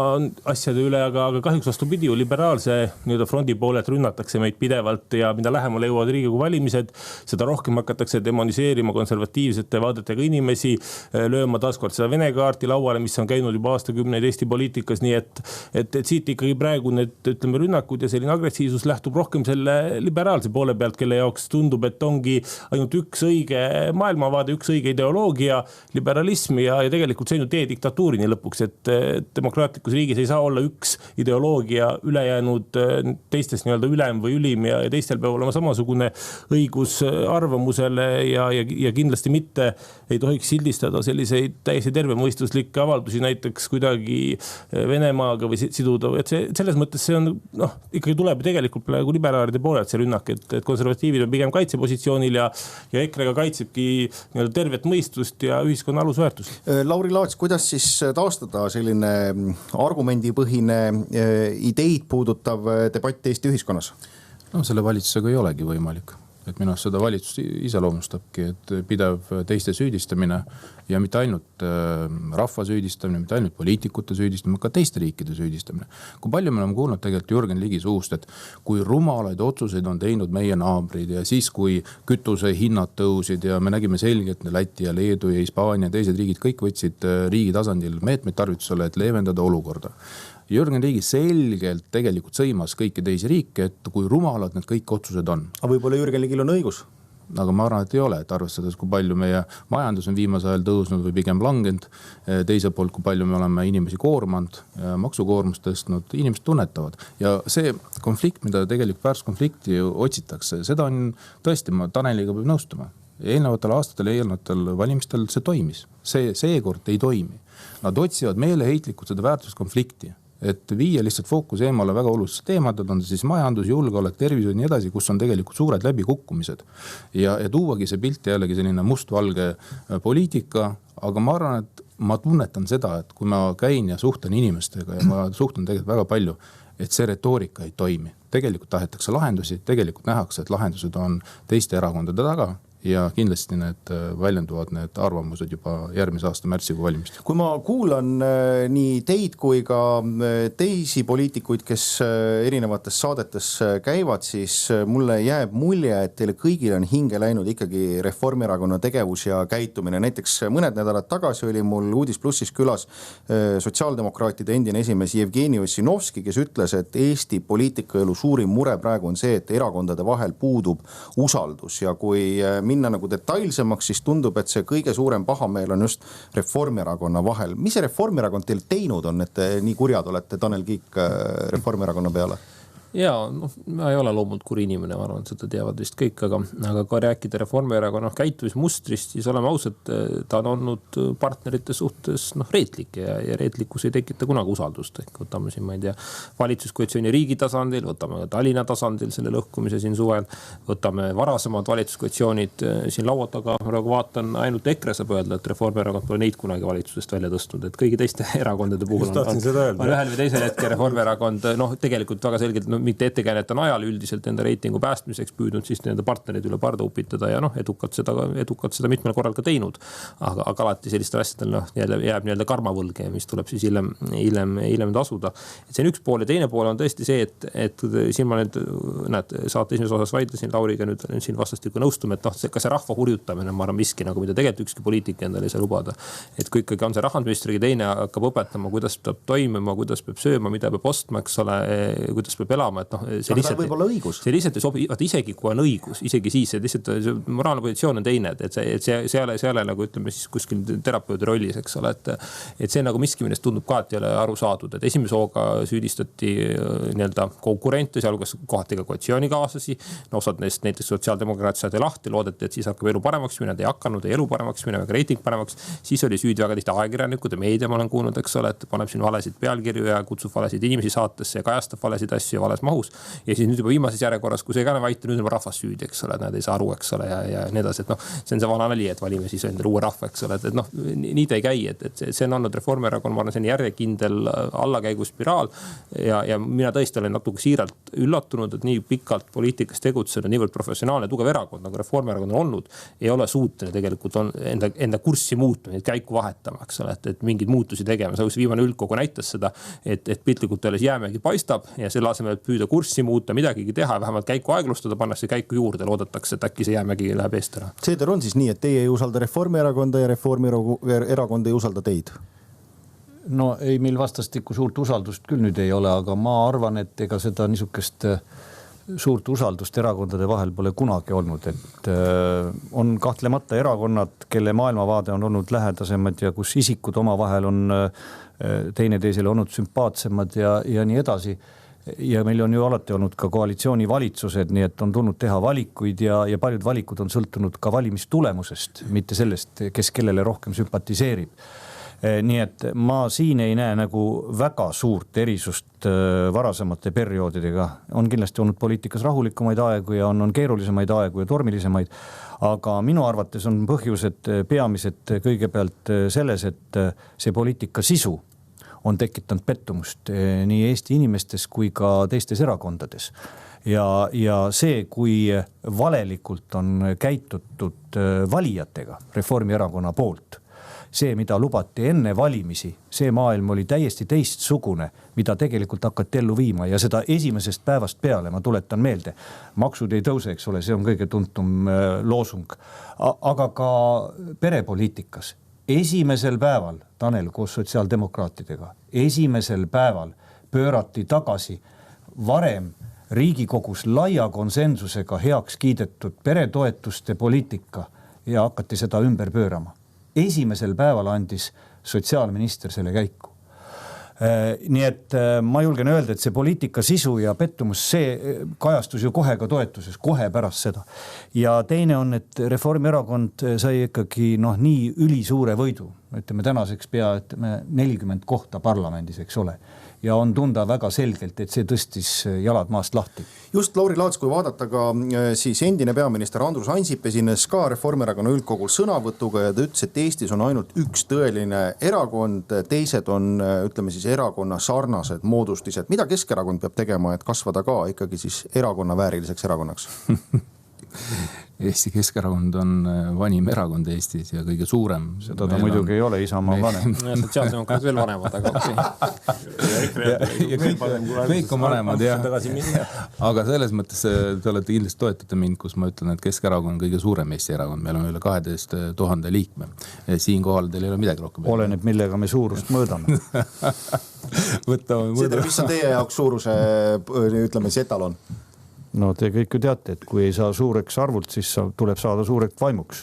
asjade üle, aga kahjuks vastupidi ju liberaalse nii-öelda frondi poolelt rünnatakse meid pidevalt ja mida lähemale jõuavad Riigikogu valimised, seda rohkem hakatakse demoniseerima konservatiivsete vaadetega inimesi, lööma taaskord seda Vene kaarti lauale, mis on käinud juba aastakümneid Eesti poliitikas, nii et siit ikkagi praegu need, ütleme, rünnakud ja selline agressiivsus lähtub rohkem selle liberaalse poole pealt, kelle jaoks tundub, et ongi ainult üks õige maailmavaade, üks õige ideoloogia, liberalism ja tegelikult see on ju tee diktatuurini lõpuks, et demokraatlikus riigis ei saa olla üks ideoloogia ülejäänud teistest nii-öelda ülem või ülim ja teistel peab olema samasugune õigus arvamusele ja kindlasti mitte ei tohiks sildistada selliseid täiesti tervemõistuslikke avaldusi näiteks kuidagi Venemaaga või siduda. Et selles mõttes see on, ikkagi tuleb tegelikult praegu liberaalide poolelt see rünnak, et konservatiivid on pigem kaitsepositsioonil ja EKRE-ga kaitsebki tervet mõistust ja ühiskonna alusväärtust. Lauri Laats, kuidas siis taastada selline argumendipõhine ideid puudutav debatt Eesti ühiskonnas? Selle valitsusega ei olegi võimalik. et minu arust seda valitsust iseloomustabki, et pidev teiste süüdistamine ja mitte ainult rahva süüdistamine, mitte ainult poliitikute süüdistamine, ka teiste riikide süüdistamine. Kui palju me oleme kuulnud tegelikult Jürgen Ligi suust, et kui rumalaid otsuseid on teinud meie naabrid ja siis, kui kütuse hinnad tõusid ja me nägime selgelt Läti ja Leedu ja Hispaania ja teised riigid kõik võtsid riigi tasandil meetmeid tarvitusele, et leevendada olukorda. Jürgen Ligi selgelt tegelikult sõimas kõiki teisi riike, et kui rumalad need kõik otsused on. Aga võib-olla Jürgen Ligil on õigus? Aga ma arvan, et ei ole, et arvestades, kui palju meie majandus on viimasel ajal tõusnud või pigem langenud. Teiselt poolt, kui palju me oleme inimesi koormanud, maksukoormust tõstnud, inimesed tunnetavad. Ja see konflikt, mida tegelikult väärtuskonflikti otsitakse, seda on tõesti, ma Taneliga peab nõustuma. Eelnevatel aastatel, eelnevatel valimistel see toimis. Seekord ei toimi. Nad otsivad meeleheitlikult seda väärtuskonflikti, et viia lihtsalt fookus eemale väga olulised teemad, on siis majandus, julgeolek, tervishoid ja nii edasi, kus on tegelikult suured läbikukkumised. Ja tuuagi see pilt jällegi selline mustvalge poliitika, aga ma arvan, et ma tunnetan seda, et kui ma käin ja suhtlen inimestega ja ma suhtlen tegelikult väga palju, et see retoorika ei toimi. Tegelikult tahetakse lahendusi, tegelikult nähakse, et lahendused on teiste erakondade taga. Ja kindlasti need väljenduvad need arvamused juba järgmise aasta märtsikuu valimist. Kui ma kuulan nii teid kui ka teisi poliitikuid, kes erinevates saadetes käivad, siis mulle jääb mulje, et teile kõigile on hinge läinud ikkagi Reformierakonna tegevus ja käitumine. Näiteks mõned nädalad tagasi oli mul Uudis Plussis külas sotsiaaldemokraatide endine esimees Jevgeni Ossinovski, kes ütles, et Eesti poliitikaelu suurim mure praegu on see, et erakondade vahel puudub usaldus ja kui minna nagu detailsemaks, siis tundub, et see kõige suurem pahameel on just Reformierakonna vahel. Mis see Reformierakond teil teinud on, et te nii kurjad olete Tanel Kiik Reformierakonna peale? Jaa, ma ei ole loomult kuri inimene, ma arvan, seda teavad vist kõik, aga kui rääkida Reformierakonna käitumismustrist, siis oleme ausad, ta on olnud partnerite suhtes reetlik ja reetlikkus ei tekita kunagi usaldust. Võtame siin, ma ei tea, valitsuskoalitsiooni riigi tasandil, võtame Tallinna tasandil selle lõhkumise siin suvel, võtame varasemad valitsuskoalitsioonid siin laua taga, praegu vaatan ainult EKRE saab öelda, et Reformierakond pole neid kunagi valitsusest välja tõstnud, et kõigi teiste erakondade puhul on ühel või teisel hetkel Reformierakond tegelikult väga selgelt mitte ettekäänet on ajal üldiselt enda reitingu päästmiseks püüdnud siis nende partnerid üle parda upitada ja edukalt seda mitmel korral ka teinud. Aga alati sellistel asjadel jääb nii-öelda karmavõlge, mis tuleb siis hiljem tasuda. Et see on üks pool ja teine pool on tõesti see, et siin ma saate esimeses osas vaidlesin Lauriga nüüd siin vastastikku nõustume, et ka see rahva hurjutamine on, ma arvan, miski, nagu mida tegelikult ükski poliitik endale ei saa lubada. Et kui ikkagi on see rahandusministriga teine hakkab õpetama, kuidas peab toimima, kuidas peab sööma, mida peab ostma, eks ole, kuidas peab elama, et see lihtsalt ei sobi, isegi kui on õigus, isegi siis, et lihtsalt see moraalne positsioon on teine, et see ei ole nagu ütleme siis kuskil terapeudi rollis, eks ole, et see nagu miski, millest tundub ka, et ei ole aru saadud, et esimese hooga süüdistati nii-öelda konkurente, sealhulgas kohati ka koalitsioonikaaslasi, osad neist näiteks sotsiaaldemokraat saadi lahti, loodeti, et siis hakkab elu paremaks minna, ei hakanud, elu paremaks minna, aga reiting paremaks, siis oli süüdi väga tihti ajakirjanikud ja meedia, ma olen kuulnud, eks ole, et paneb siin valesid pealkirju ja kutsub valesid inimesi saatesse ja kajastab valesid asju ja vales mahus. Ja siis nüüd juba viimases järjekorras, kui see ka vaita, nüüd on rahvas süüdi, eks ole, et nad ei saa aru, eks ole, ja nii edasi, et see on see vana nali, et valime siis endale uue rahva, eks ole, et nii ta ei käi, et see on olnud Reformierakond, ma arvan, see on järjekindel allakäiguspiraal ja mina tõesti olen natuke siiralt üllatunud, et nii pikalt poliitikas tegutsenud, niivõrd professionaalne tugev erakond, nagu Reformierakond on olnud, ei ole suutnud tegelikult enda kurssi muutma, käiku vahetama, eks ole, et mingeid muutusi tegema. See viimane üldkogu näitas seda, et piltlikult öeldes jäämägi paistab ja selle asemel püüda kurssi muuta, midagigi teha, vähemalt käiku aeglustada, pannakse käiku juurde, loodetakse, et äkki see jäämägi läheb eest ära. Seeder on siis nii, et teie ei usalda Reformierakonda ja Reformierakond ei usalda teid? No ei, meil vastastikku suurt usaldust küll nüüd ei ole, aga ma arvan, et ega seda niisugust suurt usaldust erakondade vahel pole kunagi olnud, et on kahtlemata erakonnad, kelle maailmavaade on olnud lähedasemad ja kus isikud omavahel on teineteisele olnud sümpaatsemad ja nii edasi. Ja meil on ju alati olnud ka koalitsioonivalitsused, nii et on tulnud teha valikuid ja paljud valikud on sõltunud ka valimistulemusest, mitte sellest, kes kellele rohkem sümpatiseerib. Nii et ma siin ei näe nagu väga suurt erisust varasemate perioodidega. On kindlasti olnud poliitikas rahulikumaid aegu ja on keerulisemaid aegu ja tormilisemaid, aga minu arvates on põhjused peamised kõigepealt selles, et see poliitika sisu on tekitanud pettumust nii Eesti inimestes kui ka teistes erakondades. Ja see, kui valelikult on käitutud valijatega Reformierakonna poolt, see, mida lubati enne valimisi, see maailm oli täiesti teistsugune, mida tegelikult hakati ellu viima ja seda esimesest päevast peale, ma tuletan meelde, maksud ei tõuse, eks ole, see on kõige tuntum loosung, aga ka perepoliitikas. Esimesel päeval, Tanel, koos sotsiaaldemokraatidega, esimesel päeval pöörati tagasi varem Riigikogus laia konsensusega heaks kiidetud peretoetuste poliitika ja hakati seda ümber pöörama. Esimesel päeval andis sotsiaalminister selle käiku. Nii et ma julgen öelda, et see poliitika sisu ja pettumus, see kajastus ju kohe ka toetuses, kohe pärast seda. Ja teine on, et Reformierakond sai ikkagi nii ülisuure võidu. Ütleme tänaseks pea 40 kohta parlamendis, eks ole. Ja on tunda väga selgelt, et see tõstis jalad maast lahti. Just Lauri Laats, kui vaadata ka siis endine peaminister Andrus Ansip esines ka Reformierakonna üldkogul sõnavõtuga ja ta ütles, et Eestis on ainult üks tõeline erakond, teised on, ütleme siis, erakonna sarnased moodustised. Mida Keskerakond peab tegema, et kasvada ka ikkagi siis erakonna vääriliseks erakonnaks? Eesti Keskerakond on vanim erakond Eestis ja kõige suurem. Seda ta muidugi ei ole, Isamaa vanem. Sotsiaaldemokraat veel vanemad, aga kõik on vanemad, jah. Aga selles mõttes te olete kindlasti toetate mind, kus ma ütlen, et Keskerakond on kõige suurem Eesti erakond. Meil on üle 12 000 liikme. Siin kohal teil ei ole midagi rohkem. Oleneb, millega me suurust mõõdame. Seda, mis on teie jaoks suuruse, ütleme, etalon? No te kõik ju teate, et kui ei saa suureks arvult, siis tuleb saada suureks vaimuks.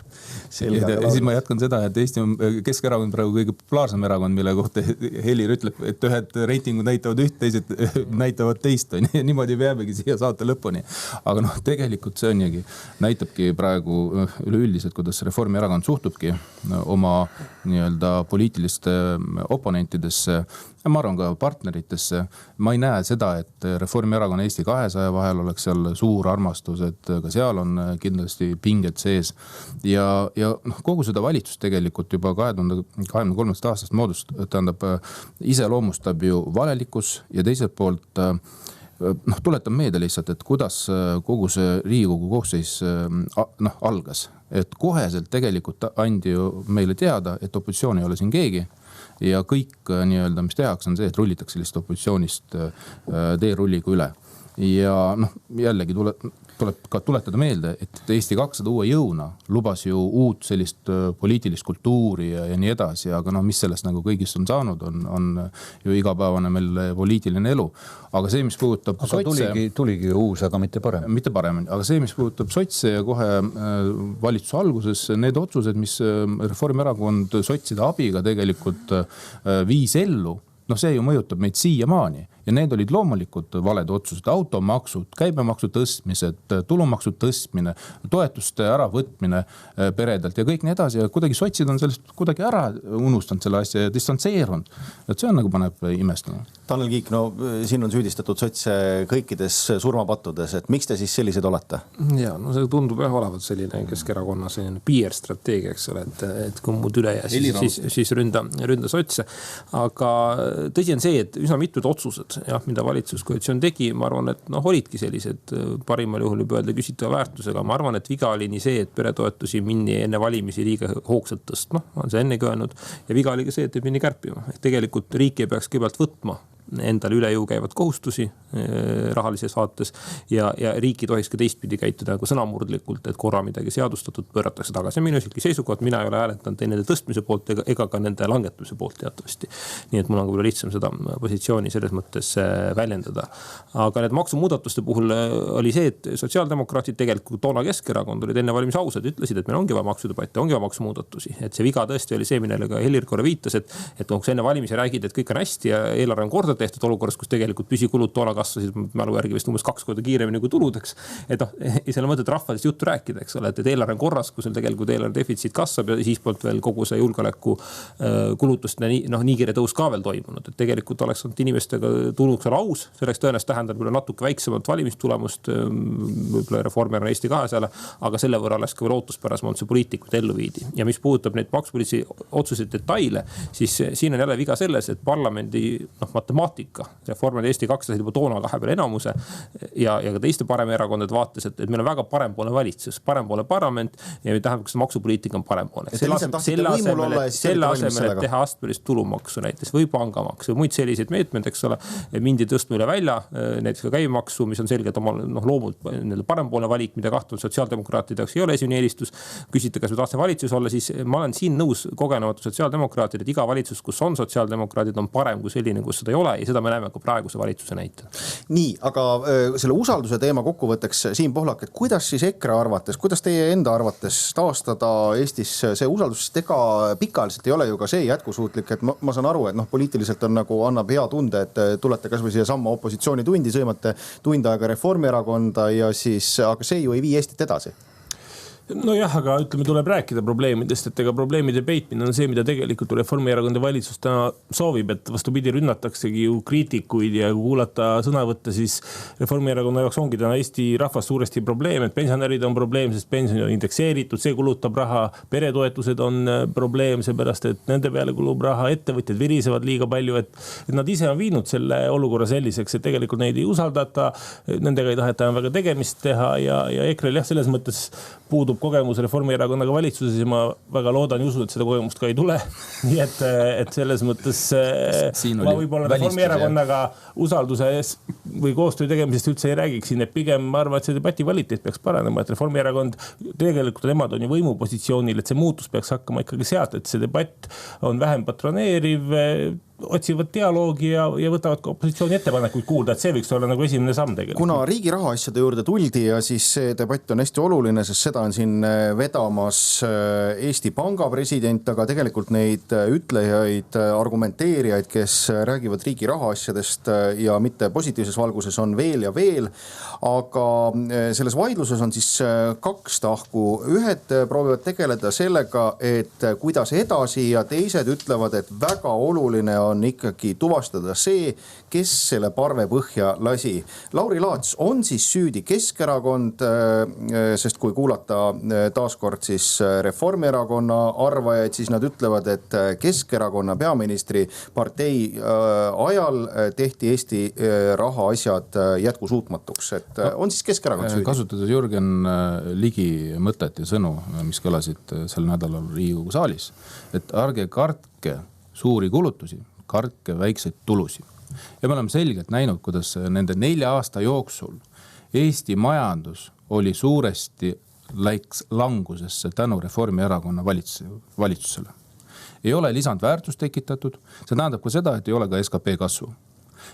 Siis ma jätkan seda, et Eesti on Keskerakond praegu kõige populaarsem erakond, mille kohta Helir ütleb, et ühed reitingud näitavad üht, teised näitavad teist. Niimoodi jääbegi siia saate lõpuni. Aga tegelikult see näitabki praegu üleüldiselt, kuidas Reformierakond suhtubki oma nii-öelda poliitiliste oponentidesse. Ma arvan ka partneritesse. Ma ei näe seda, et Reformierakonna Eesti 200 vahel oleks seal suur armastus, et ka seal on kindlasti pinged sees. Ja kogu seda valitsust tegelikult juba 2023. aastast iseloomustab ju valelikkus ja teiselt poolt tuletan meelde lihtsalt, et kuidas kogu see Riigikogu koosseis algas. Et koheselt tegelikult andi ju meile teada, et opositsioon ei ole siin keegi. Ja kõik nii-öelda, mis tehakse, on see, et rullitakse lihtsalt opositsioonist teerulliga üle. Ja jällegi tuleb ka tuletada meelde, et Eesti 200 uue jõuna lubas ju uut sellist poliitilist kultuuri ja nii edasi, aga mis sellest nagu kõigist on saanud, on ju igapäevane meil poliitiline elu. Aga see, mis puudutab sotse... Tuligi ju uus, aga mitte parem. Mitte parem, aga see, mis puudutab sotse ja kohe valitsuse alguses, need otsused, mis Reformierakond sotside abiga tegelikult viis ellu, see ju mõjutab meid siiamaani. Ja need olid loomulikult valed otsused, automaksud, käibemaksu tõstmised, tulumaksu tõstmine, toetuste äravõtmine peredelt ja kõik nii edasi. Ja kuidagi sotsid on sellest kuidagi ära unustanud selle asja ja distantseerunud. Et see on paneb imestama. Tanel Kiik, siin on süüdistatud sotse kõikides surmapattudes, et miks te siis sellised olete? Ja, see tundub olevat selline Keskerakonna selline PR-strateegia, eks ole, et kui muud üle ja siis ründa sotse. Aga tõsi on see, et üsna mitmed otsused, mida valitsuskoalitsioon tegi, ma arvan, et olidki sellised parimal juhul juba öelda küsitava väärtusega. Ma arvan, et viga oli nii see, et peretoetusi minni enne valimisi liiga hoogsalt tõstma, on see ennegi öelnud, ja viga oli ka see, et minni kärpima. Tegelikult riik ei peaks kõigepealt võtma endale üle jõu käivad kohustusi rahalises vaates ja riik ei tohiks ka teistpidi käituda nagu sõnamurdlikult, et korra midagi seadustatud pööratakse tagasi. See on minu isiklik seisukoht, mina ei ole hääletanud nende tõstmise poolt ega ka nende langetamise poolt teatavasti. Nii et mul on ka lihtsam seda positsiooni selles mõttes väljendada. Aga need maksumuudatuste puhul oli see, et sotsiaaldemokraatid tegelikult toona Keskerakond olid enne valimis ausad, ütlesid, et meil ongi vaja maksudebatte, ongi vaja maksumuudatusi. Et see viga tõesti oli see, millele ka Helir korra viitas, et enne valimisi räägid, et kõik on hästi ja eelarve on korda tehtud olukorras, kus tegelikult püsikulud toona kasvasid mälu järgi vist umbes 2 korda kiiremini kui tuludeks. Et noh, ei selle mõtet rahvadest juttu rääkida, eks ole, et eelarve on korras, kui sul tegelikult eelarve defitsiit kasvab ja siis poolt veel kogu see julgeoleku kulutuste nii kiire tõus ka veel toimunud. Et tegelikult oleks olnud inimestega tulnuks olla aus, selleks tõenäoliselt tähendab natuke väiksemat valimistulemust, võib-olla Reformierakonna Eesti 200-le, aga selle võrra oleks ka veel ootuspärasem olnud see poliitikud ellu viidi. Ja mis puudutab neid maksupoliitilisi otsuseid detaile, siis siin on jälle viga selles, et parlamendi matemaatika, Reformierakonna Eesti 200 juba toona kahe peale enamuse ja ka teiste paremerakondade vaates, et meil on väga parempoolne valitsus, parempoolne parlament ja tähendab, kas maksupoliitika on parempoolne. Selle asemel, et teha astmelist tulumaksu näiteks või pangamaks või muid selliseid meetmeid, eks ole, mindi tõstma üle välja, näiteks ka käibemaksu, mis on selgelt omal loomult parempoolne valik, mida kahtuvalt sotsiaaldemokraatide jaoks ei ole esimene eelistus. Küsite, kas me tahtsime valitsus olla, siis ma olen siin nõus kogenematu sotsiaaldemokraatid, et iga valitsus, kus on sotsiaaldemokraatid, on parem kui selline, kus seda ei ole ja seda me näeme ka praeguse valitsuse näitel. Nii, aga selle usalduse teema kokkuvõtteks Siim Pohlak, et kuidas siis EKRE arvates, kuidas teie enda arvates taastada Eestis see usaldus, sest ega pikaajaliselt ei ole ju ka see jätkusuutlik, et ma saan aru, et poliitiliselt on nagu annab hea tunde, et tulete kas või siia samma opositsioonitundi, sõimate tund aega Reformierakonda ja siis, aga see ju ei vii Eestit edasi. Nojah, aga ütleme, tuleb rääkida probleemidest, et ega probleemide peitmine on see, mida tegelikult Reformierakonna valitsus täna soovib, et vastupidi rünnataksegi ju kriitikuid ja kuulata sõnavõtte, siis Reformierakonna jaoks ongi täna Eesti rahvas suuresti probleem, et pensionärid on probleem, sest pension on indekseeritud, see kulutab raha, peretoetused on probleem, seepärast, et nende peale kulub raha, ettevõtjad virisevad liiga palju, et nad ise on viinud selle olukorra selliseks, et tegelikult neid ei usaldata, nendega ei taheta väga tegemist teha ja EKRE-l jah, selles mõttes puudub kogemus Reformierakonnaga valitsuses ja ma väga loodan ja usun, et seda kogemust ka ei tule. Nii et selles mõttes ma võib-olla Reformierakonnaga usalduses või koostöö tegemisest üldse ei räägiks siin, et pigem ma arvan, et see debati kvaliteet peaks paranema, et Reformierakond tegelikult nemad on ju võimupositsioonil, et see muutus peaks hakkama ikkagi sealt, et see debatt on vähem patroneeriv, otsivad dialoogi ja võtavad ka opositsiooni ettepanekuid kuulda, et see võiks olla nagu esimene samm tegelikult. Kuna riigi rahaasjade juurde tuldi ja siis see debatt on hästi oluline, sest seda on siin vedamas Eesti Panga president, aga tegelikult neid ütlejaid, argumenteerijaid, kes räägivad riigi rahaasjadest ja mitte positiivses valguses on veel ja veel, aga selles vaidluses on siis kaks tahku. Ühed proovivad tegeleda sellega, et kuidas edasi ja teised ütlevad, et väga oluline on ikkagi tuvastada see, kes selle parve põhja lasi. Lauri Laats, on siis süüdi Keskerakond, sest kui kuulata taaskord siis Reformierakonna arvajaid, siis nad ütlevad, et Keskerakonna peaministri partei ajal tehti Eesti rahaasjad jätkusuutmatuks. Et on siis Keskerakond süüdi? Kasutades Jürgen Ligi mõtet ja sõnu, mis kõlasid sel nädalal Riigikogu saalis, et ärge kartke suuri kulutusi, kartke väikseid tulusid. Ja me oleme selgelt näinud, kuidas nende 4 aasta jooksul Eesti majandus oli suuresti läks langusesse tänu Reformierakonna valitsusele. Ei ole lisandväärtust tekitatud, see tähendab ka seda, et ei ole ka SKP kasvu.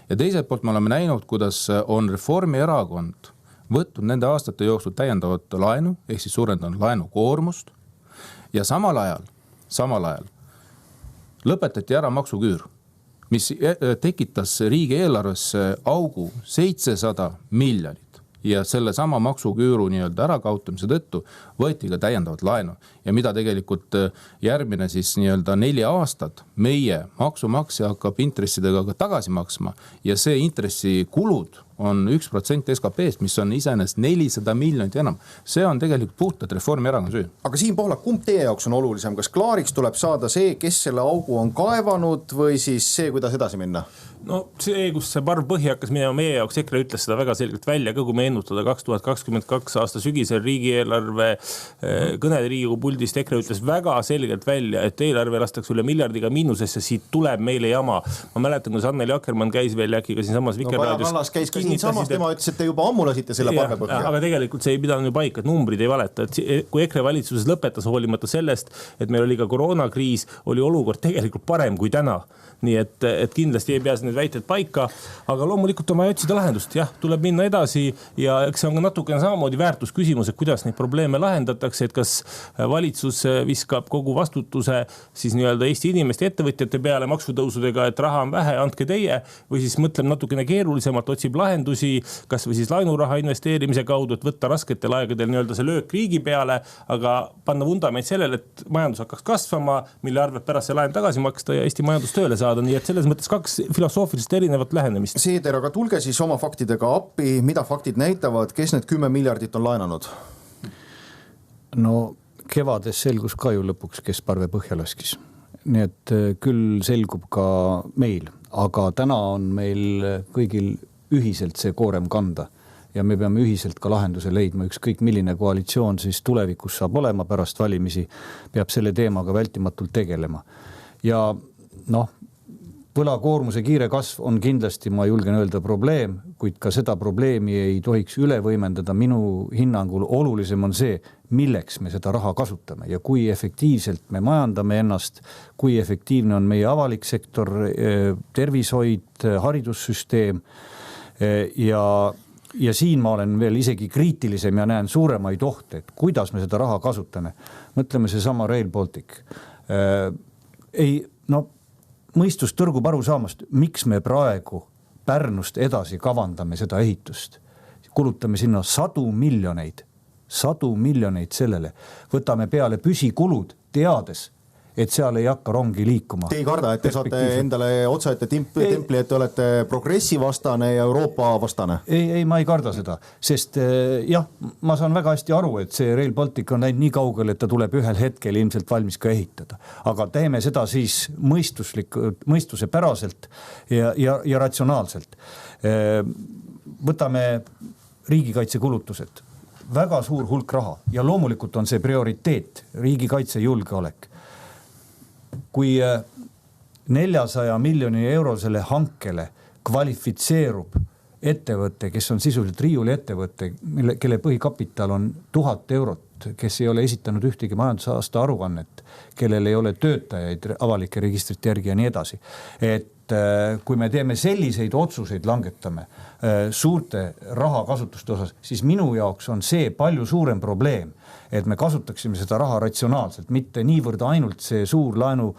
Ja teiselt poolt me oleme näinud, kuidas on Reformierakond võtnud nende aastate jooksul täiendavat laenu, ehk siis suurendanud laenukoormust ja samal ajal lõpetati ära maksuküür, mis tekitas riigieelarvesse augu 700 miljonit ja selle sama maksuküüru nii-öelda ärakaotamise tõttu võeti ka täiendavat laenu ja mida tegelikult järgmine siis nii-öelda 4 aastat meie maksumaksja hakkab intressidega ka tagasi maksma ja see intressikulud on 1% SKP-st, mis on iseenesest 400 miljonit enam. See on tegelikult puhtalt Reformierakonna süü. Aga Siim Pohlak, kumb teie jaoks on olulisem? Kas klaariks tuleb saada see, kes selle augu on kaevanud või siis see, kuidas edasi minna? No see, kus see parv põhja hakkas minema meie jaoks, EKRE ütles seda väga selgelt välja, kui me ennutada 2022 aasta sügisel riigieelarve kõnede Riigikogu puldist, EKRE ütles väga selgelt välja, et eelarve lastakse üle miljardiga miinusesse, siit tuleb meile jama. Ma mäletan, kui Anneli Akkermann käis veel äkki ka siinsamas Vikerraadios siinsamas tema ütles, et te juba ammu lasite selle parve põhja. Aga tegelikult see ei pidanud ju paika, et numbrid ei valeta. Et kui EKRE valitsuses lõpetas hoolimata sellest, et meil oli ka koroonakriis, oli olukord tegelikult parem kui täna. Nii et kindlasti ei pea need väited paika, aga loomulikult on vaja otsida lahendust. Jah, tuleb minna edasi ja eks see on ka natukene samamoodi väärtusküsimus, et kuidas neid probleeme lahendatakse, et kas valitsus viskab kogu vastutuse siis nii-öelda Eesti inimeste ettevõtjate peale maksutõusudega, et raha on vähe, andke teie, või siis mõtleb natukene keerulisemalt, otsib lahendusi, kas või siis laenuraha investeerimise kaudu, et võtta rasketel aegadel nii-öelda see löök riigi peale, aga panna vundament sellele, et majandus hakkaks kasvama, mille arvelt pärast see laen tagasi maksta ja Eesti majandus tööle saada. Nii et selles mõttes kaks filosoofilist erinevat lähenemist. Seeder, aga tulge siis oma faktidega appi, mida faktid näitavad, kes need 10 miljardit on laenanud? No kevades selgus ka ju lõpuks, kes parve põhja laskis. Nii et küll selgub ka meil, aga täna on meil kõigil ühiselt see koorem kanda. Ja me peame ühiselt ka lahenduse leidma, ükskõik milline koalitsioon siis tulevikus saab olema pärast valimisi, peab selle teemaga vältimatult tegelema. Ja võlakoormuse kiire kasv on kindlasti, ma julgen öelda, probleem, kuid ka seda probleemi ei tohiks üle võimendada. Minu hinnangul olulisem on see, milleks me seda raha kasutame ja kui efektiivselt me majandame ennast, kui efektiivne on meie avalik sektor, tervishoid, haridussüsteem ja siin ma olen veel isegi kriitilisem ja näen suuremaid ohte, et kuidas me seda raha kasutame. Mõtleme see sama Rail Baltic. Mõistus tõrgub aru saamast, miks me praegu Pärnust edasi kavandame seda ehitust. Kulutame sinna 100 miljoneid sellele. Võtame peale püsikulud, teades, et seal ei hakka rongi liikuma. Te ei karda, et te saate endale otsa ette templi, et te olete progressivastane ja Euroopa vastane? Ei, ma ei karda seda, sest jah, ma saan väga hästi aru, et see Rail Baltic on läinud nii kaugel, et ta tuleb ühel hetkel ilmselt valmis ka ehitada. Aga teeme seda siis mõistuse päraselt ja ratsionaalselt. Võtame riigikaitsekulutused. Väga suur hulk raha ja loomulikult on see prioriteet, riigikaitse julgeolek. Kui 400 miljoni eurosele hankele kvalifitseerub ettevõte, kes on sisuliselt riiuli ettevõte, kelle põhikapital on 1000 eurot, kes ei ole esitanud ühtegi majandusaasta aruannet, kellel ei ole töötajaid avalike registrite järgi ja nii edasi. Et kui me teeme selliseid otsuseid, langetame suurte rahakasutuste osas, siis minu jaoks on see palju suurem probleem, et me kasutaksime seda raha ratsionaalselt, mitte niivõrd ainult see suur laenu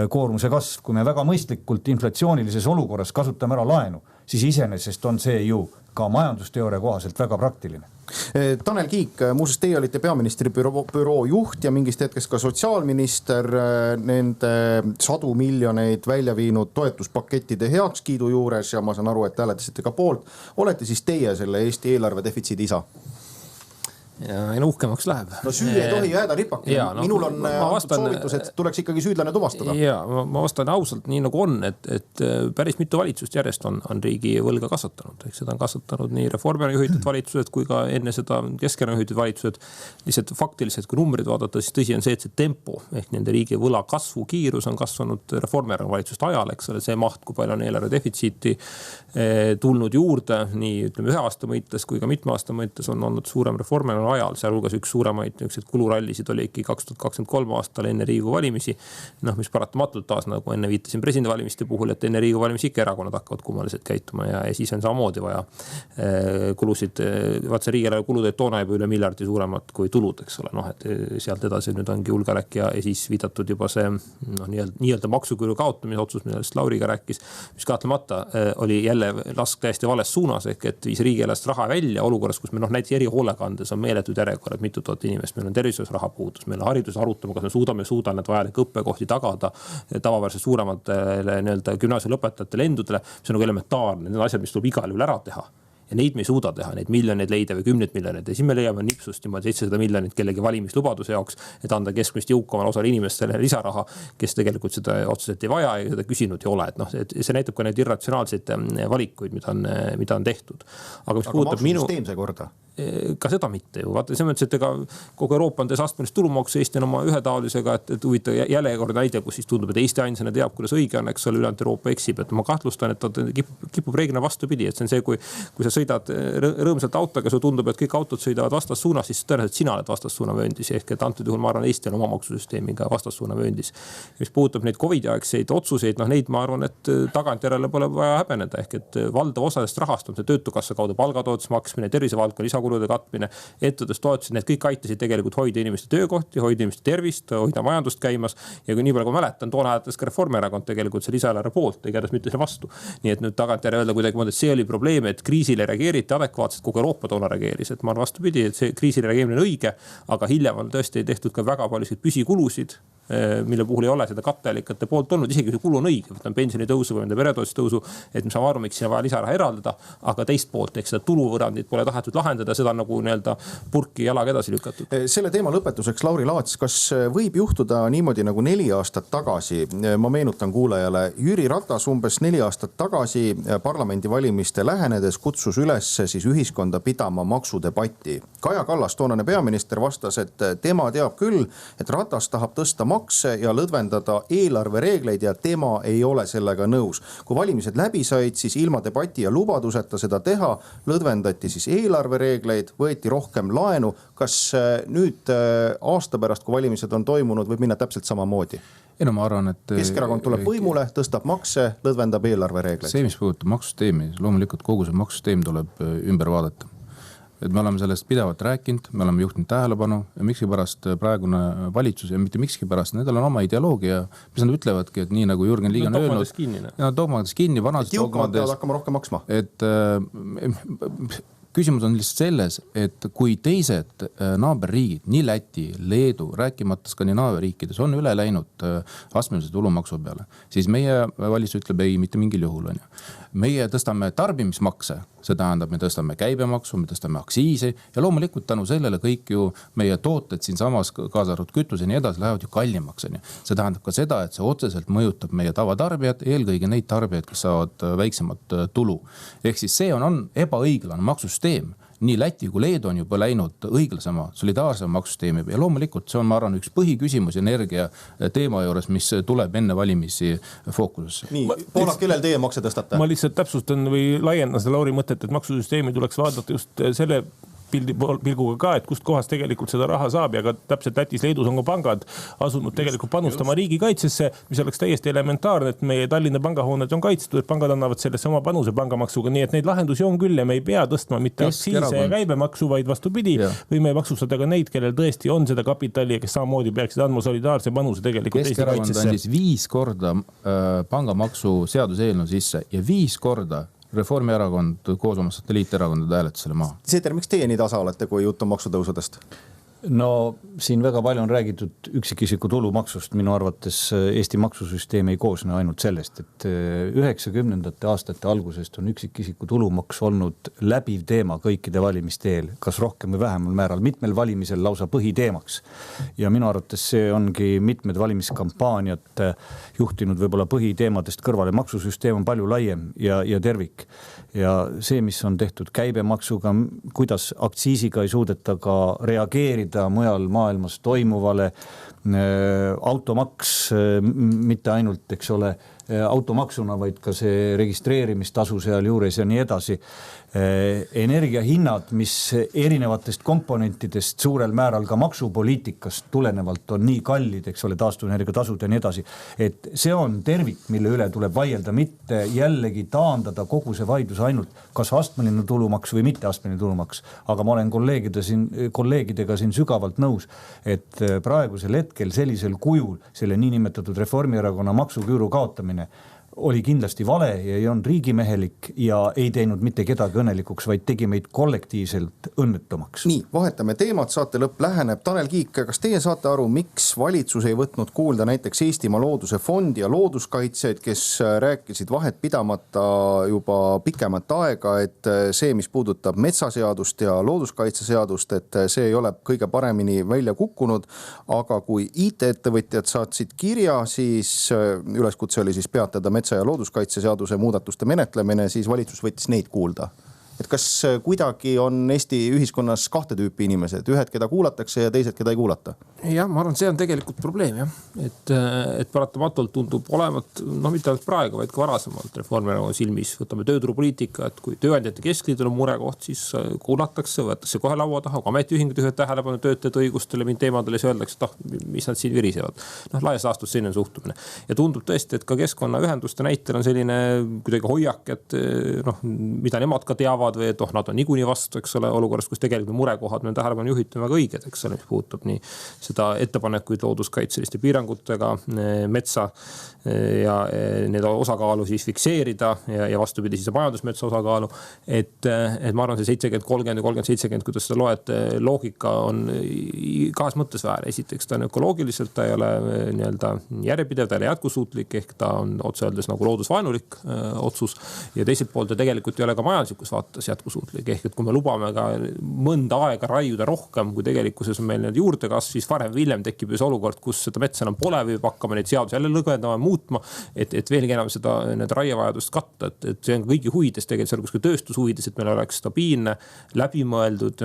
koormuse kasv. Kui me väga mõistlikult inflatsioonilises olukorras kasutame ära laenu, siis iseenesest on see ju ka majandusteooria kohaselt väga praktiline. Tanel Kiik, muuseas teie olite peaministri büroo juht ja mingist hetkest ka sotsiaalminister nende 100 miljoneid välja viinud toetuspakettide heakskiidu juures ja ma saan aru, et hääletasite ka poolt. Olete siis teie selle Eesti eelarve defitsiidi isa? Ja uhkemaks läheb. No süü ei tohi jääda ripakile. Minul on soovitus, et tuleks ikkagi süüdlane tuvastada. Ja ma vastan ausalt nii nagu on, et päris mitu valitsust järjest on riigi võlga kasvatanud. Seda on kasvatanud nii Reformierakonna juhitud valitsused kui ka enne seda Keskerakonna juhitud valitsused. Lihtsalt faktiliselt, kui numbrid vaadata, siis tõsi on see, et see tempo ehk nende riigi võla kasvu kiirus on kasvanud Reformierakonna valitsuste ajal, eks ole, see maht, kui palju on eelarve defitsiiti tulnud juurde, nii ütleme ühe aasta mõites kui ka mitme aasta mõites on olnud suurem Reformierakonna ajal, sealhulgas üks suuremaid kulurallisid oli ikka 2023 aastal enne Riigikogu valimisi, mis paratamatult taas nagu enne viitasin presidendivalimiste puhul, et enne Riigikogu valimisi ikka erakonnad hakkavad kummaliselt käituma ja siis on samamoodi vaja kulusid, vaat see riigieelarve kulud olid toona juba üle miljardi suuremad kui tulud, eks ole, et sealt edasi nüüd ongi julgeolek ja siis viidatud juba see nii-öelda maksuküüru kaotamise otsus, millest Lauriga rääkis, mis kahtlemata oli jälle lask täiesti vales suunas, ehk et viis riigieelarvest raha välja olukorras, kus me näiteks erihoolekandes on meeletud järjekorrad, mitu tuhat inimest, meil on tervishoius raha puudus, meil on hariduses arutama, kas me suudame need vajalikke õppekohti tagada tavaväärselt suurematele gümnaasiumi lõpetajatele endudele, see on nagu elementaarne, need asjad, mis tuleb igal juhul ära teha. Ja neid me ei suuda teha, neid miljoneid leida või 10 miljoneid. Ja siis me leiame nipsust 700 miljonit kellegi valimislubaduse jaoks, et anda keskmist jõukamal osale inimestele lisaraha, kes tegelikult seda otseselt ei vaja ja seda küsinud ei ole. Et see näitab ka neid irratsionaalseid valikuid, mida on tehtud. Aga maksusüsteem see korda? ka seda mitte ju. Vaata, selles mõttes, et ega kogu Euroopa on astmelist tulumaksu, Eesti on oma ühetaolisega, et huvitav jällekord näide, kus siis tundub, et Eesti ainsana teab, kuidas õige on, eks ole, ülejäänud Euroopa eksib. Et ma kahtlustan, et ta kipub reeglina vastupidi, et see on see, kui sa sõidad rõõmsalt autoga, su tundub, et kõik autod sõidavad vastassuunas, siis tõenäoliselt sina oled vastassuunavööndis. Ehk et antud juhul ma arvan, Eesti on oma maksusüsteemiga vastassuunavööndis. Mis puudutab neid COVID-aegseid otsuseid, neid ma arvan, et tagantjärele pole vaja häbeneda. Ehk et valdav osadest rahast on see töötukassa kaudu palgatoetuse maksmine, tervisevaldkonna lisakulude katmine, ettevõtlustoetused, need kõik aitasid tegelikult hoida inimeste töökohti, hoida inimeste tervist, hoida majandust käimas. Ja kui nii palju kui mäletan, toona hääletas ka Reformierakond tegelikult see lisaeelarve poolt, ei käinud mitte selle vastu. Nii et nüüd tagantjärele öelda kuidagi, et see oli probleem, et kriisile reageeriti adekvaatselt, kogu Euroopa toona reageeris. Et ma arvan vastupidi, et see kriisile reageerimine on õige, aga hiljem on tõesti tehtud ka väga paljusid püsikulusid, mille puhul ei ole seda katteallikate poolt olnud, isegi kui kulu on õige, võtame pensionitõusu või peretoetuse tõusu, et me saame aru, miks siin on vaja lisaraha eraldada, aga teist poolt, eks seda tuluvõrrandit pole tahetud lahendada, seda on nagu nii-öelda purki jalaga edasi lükatud. Selle teema lõpetuseks, Lauri Laats, kas võib juhtuda niimoodi nagu 4 aastat tagasi, ma meenutan kuulajale, Jüri Ratas umbes 4 aastat tagasi parlamendivalimiste lähenedes kutsus üles siis ühiskonda pidama maksudebatti. Kaja Kallas, toonane peaminister, vastas, et tema teab küll, et Ratas tahab tõsta makse ja lõdvendada eelarvereegleid ja tema ei ole sellega nõus. Kui valimised läbi said, siis ilma debati ja lubaduseta seda teha, lõdvendati siis eelarvereegleid, võeti rohkem laenu. Kas nüüd aasta pärast, kui valimised on toimunud, võib minna täpselt samamoodi? Ei no ma arvan, et Keskerakond tuleb võimule, tõstab makse, lõdvendab eelarvereegleid. See, mis puudutab maksusüsteemi, loomulikult kogu see maksusüsteem tuleb ümber vaadata. Et me oleme sellest pidevalt rääkinud, me oleme juhtinud tähelepanu ja miskipärast praegune valitsus ja mitte miskipärast, nendel on oma ideoloogia, mis nad ütlevadki, et nii nagu Jürgen Ligi on öelnud, dogmades kinni, vanades dogmades, hakkama rohkem maksma. Et küsimus on lihtsalt selles, et kui teised naaberriigid, nii Läti, Leedu, rääkimata Skandinaavia-riikides on üle läinud astmelise tulumaksu peale, siis meie valitsus ütleb ei, mitte mingil juhul on ju. Meie tõstame tarbimismakse, see tähendab, me tõstame käibemaksu, me tõstame aktsiisi ja loomulikult tänu sellele kõik ju meie tooted siin samas kaasarvud kütus ja nii edasi lähevad ju kallimaks. See tähendab ka seda, et see otseselt mõjutab meie tavatarbijad, eelkõige neid tarbijaid, kes saavad väiksemat tulu. Ehk siis see on ebaõiglane maksusüsteem. Nii Läti kui Leedu on juba läinud õiglasema, solidaarsema maksusüsteemi ja loomulikult see on, ma arvan, üks põhiküsimus energia teema juures, mis tuleb enne valimisi fookusesse. Nii, Poolak, kellel teie makse tõstate? Ma lihtsalt täpsustan või laiendan seda Lauri mõtet, et maksusüsteemi tuleks vaadata just selle pilguga ka, et kust kohast tegelikult seda raha saab ja ka täpselt Lätis, Leedus on ka pangad asunud tegelikult panustama riigikaitsesse, mis oleks täiesti elementaarne, et meie Tallinna pangahooned on kaitstud, et pangad annavad sellesse oma panuse pangamaksuga, nii et neid lahendusi on küll ja me ei pea tõstma mitte aktsiise ja käibemaksu, vaid vastupidi, võime maksustada ka neid, kellel tõesti on seda kapitali ja kes samamoodi peaksid andma solidaarse panuse tegelikult Eesti kaitsesse. Keskerakond on siis 5 korda pangamaksu seaduseelnõu sisse ja 5 korda Reformierakond koos oma satelliiterakondade hääletas selle maha. Seeter, miks teie nii tasa olete, kui jutt on maksutõusudest? No siin väga palju on räägitud üksikisiku tulumaksust. Minu arvates Eesti maksusüsteem ei koosne ainult sellest, et 90ndate aastate algusest on üksikisiku tulumaks olnud läbiv teema kõikide valimiste eel, kas rohkem või vähemal määral, mitmel valimisel lausa põhiteemaks. Ja minu arvates see ongi mitmed valimiskampaaniad juhtinud võib-olla põhiteemadest kõrvale. Maksusüsteem on palju laiem ja tervik. Ja see, mis on tehtud käibemaksuga, kuidas aktsiisiga ei suudeta ka reageerida mujal maailmas toimuvale, automaks mitte ainult, eks ole, automaksuna, vaid ka see registreerimistasu seal juures ja nii edasi. Energiahinnad, mis erinevatest komponentidest suurel määral ka maksupoliitikast tulenevalt on nii kallid, eks ole, taastuvenergia tasud ja nii edasi. Et see on tervik, mille üle tuleb vaielda, mitte jällegi taandada kogu see vaidlus ainult kas astmeline tulumaks või mitte astmeline tulumaks. Aga ma olen kolleegidega siin sügavalt nõus, et praegusel hetkel sellisel kujul selle niinimetatud Reformierakonna maksuküüru kaotamine oli kindlasti vale ja ei olnud riigimehelik ja ei teinud mitte kedagi õnnelikuks, vaid tegi meid kollektiivselt õnnetumaks. Nii, vahetame teemat, saate lõpp läheneb. Tanel Kiik, kas teie saate aru, miks valitsus ei võtnud kuulda näiteks Eestimaa Looduse Fondi ja looduskaitsjaid, kes rääkisid vahet pidamata juba pikemat aega, et see, mis puudutab metsaseadust ja looduskaitseseadust, et see ei ole kõige paremini välja kukkunud, aga kui IT-ettevõtjad saatsid kirja, siis üleskutse oli siis peatada metsa- ja looduskaitseseaduse muudatuste menetlemine, siis valitsus võttis neid kuulda. et kas kuidagi on Eesti ühiskonnas kahte tüüpi inimesed, ühed, keda kuulatakse ja teised, keda ei kuulata? Jah, ma arvan, see on tegelikult probleem, jah. Et paratamatult tundub olevat, mitte ainult praegu, vaid ka varasemalt Reformierakonna silmis. Võtame tööturupoliitika, et kui tööandjate keskliidul on murekoht, siis kuulatakse, võetakse kohe laua taha, kui ametiühingud ühed tähelepanu töötajate õigustele mind teemadele, siis öeldakse, et mis nad siin virisevad. Laias laastus selline suhtumine. Ja tundub tõesti, et ka keskkonnaühenduste näitel on selline kuidagi hoiak, et mida nemad ka teavad või et nad on niikuinii vastu, eks ole, olukorras, kus tegelikult murekohad on tähelepanu juhitud väga õiged, eks ole, mis puudutab nii seda ettepanekuid looduskaitseliste piirangutega metsa ja need osakaalu siis fikseerida ja vastupidi siis majandusmetsa osakaalu. Et ma arvan, see 70-30 ja 30-70, kuidas seda loed, loogika on kahes mõttes väär. Esiteks ta on ökoloogiliselt, ta ei ole nii-öelda järjepidev, ta ei ole jätkusuutlik, ehk ta on otse öeldes nagu loodusvaenulik otsus. Ja teiselt poolt ta tegelikult ei ole ka majanduslikus vaates jätkusuutlik. Ehk et kui me lubame ka mõnda aega raiuda rohkem, kui tegelikkuses on meil juurdekasv, siis varem või hiljem tekib ju see olukord, kus seda metsa enam pole või hakkame neid seadusi jälle lõgvendama, muutma, et veelgi enam seda raievajadust katta. Et see on kõigi huvides, tegelikult seal kuskil tööstushuvides, et meil oleks stabiilne, läbimõeldud,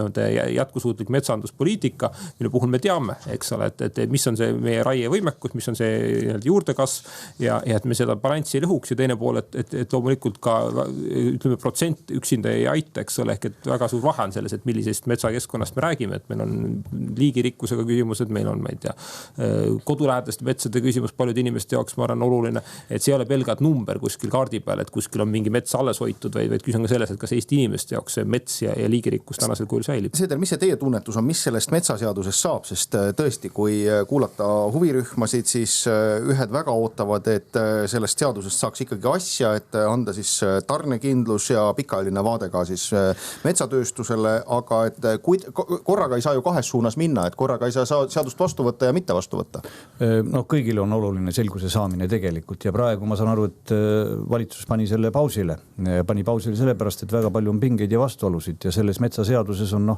jätkusuutlik metsanduspoliitika, mille puhul me teame, eks ole, et mis on see meie raievõimekus, mis on see juurdekasv ja et me seda balanssi ei lõhuks. Ja teine pool, et loomulikult ka ütleme protsent üksinda ei aita, eks ole, ehk et väga suur vahe on selles, et millisest metsakeskkonnast me räägime, et meil on liigirikkusega küsimused, meil on, ma ei tea, kodulähedaste metsade küsimus paljude inimeste jaoks, ma arvan, oluline, et see ei ole pelgalt number kuskil kaardi peal, et kuskil on mingi mets alles hoitud, vaid küsimus on selles, et kas Eesti inimeste jaoks see mets ja liigirikkus tänasel kujul säilib. Seeder, mis see teie tunnetus on, mis sellest metsaseadusest saab, sest tõesti, kui kuulata huvirühmasid, siis ühed väga ootavad, et sellest seadusest saaks ikkagi asja, et anda siis tarnekindlus ja pikaajaline vaade ka siis metsatööstusele, aga et korraga ei saa ju kahes suunas minna, et korraga ei saa seadust vastu võtta ja mitte vastu võtta. Kõigil on oluline selguse saamine tegelikult ja praegu ma saan aru, et valitsus pani selle pausile. Pani pausile sellepärast, et väga palju on pingeid ja vastuolusid ja selles metsaseaduses on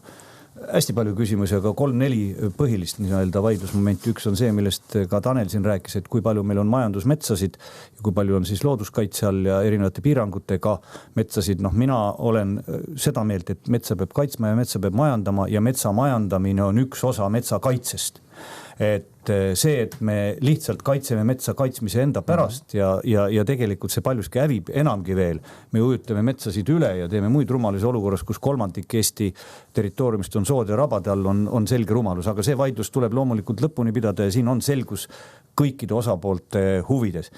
hästi palju küsimusi, aga 3-4 põhilist nii-öelda vaidlusmomenti. Üks on see, millest ka Tanel siin rääkis, et kui palju meil on majandusmetsasid ja kui palju on siis looduskaitse all ja erinevate piirangutega metsasid. Mina olen seda meelt, et metsa peab kaitsma ja metsa peab majandama ja metsa majandamine on üks osa metsakaitsest. Et see, et me lihtsalt kaitseme metsa kaitsmise enda pärast ja tegelikult see paljuski hävib enamgi veel. Me ujutame metsasid üle ja teeme muid rumalusi olukorras, kus 1/3 Eesti territooriumist on soode ja rabade all, on selge rumalus. Aga see vaidlus tuleb loomulikult lõpuni pidada ja siin on selgus kõikide osapoolte huvides.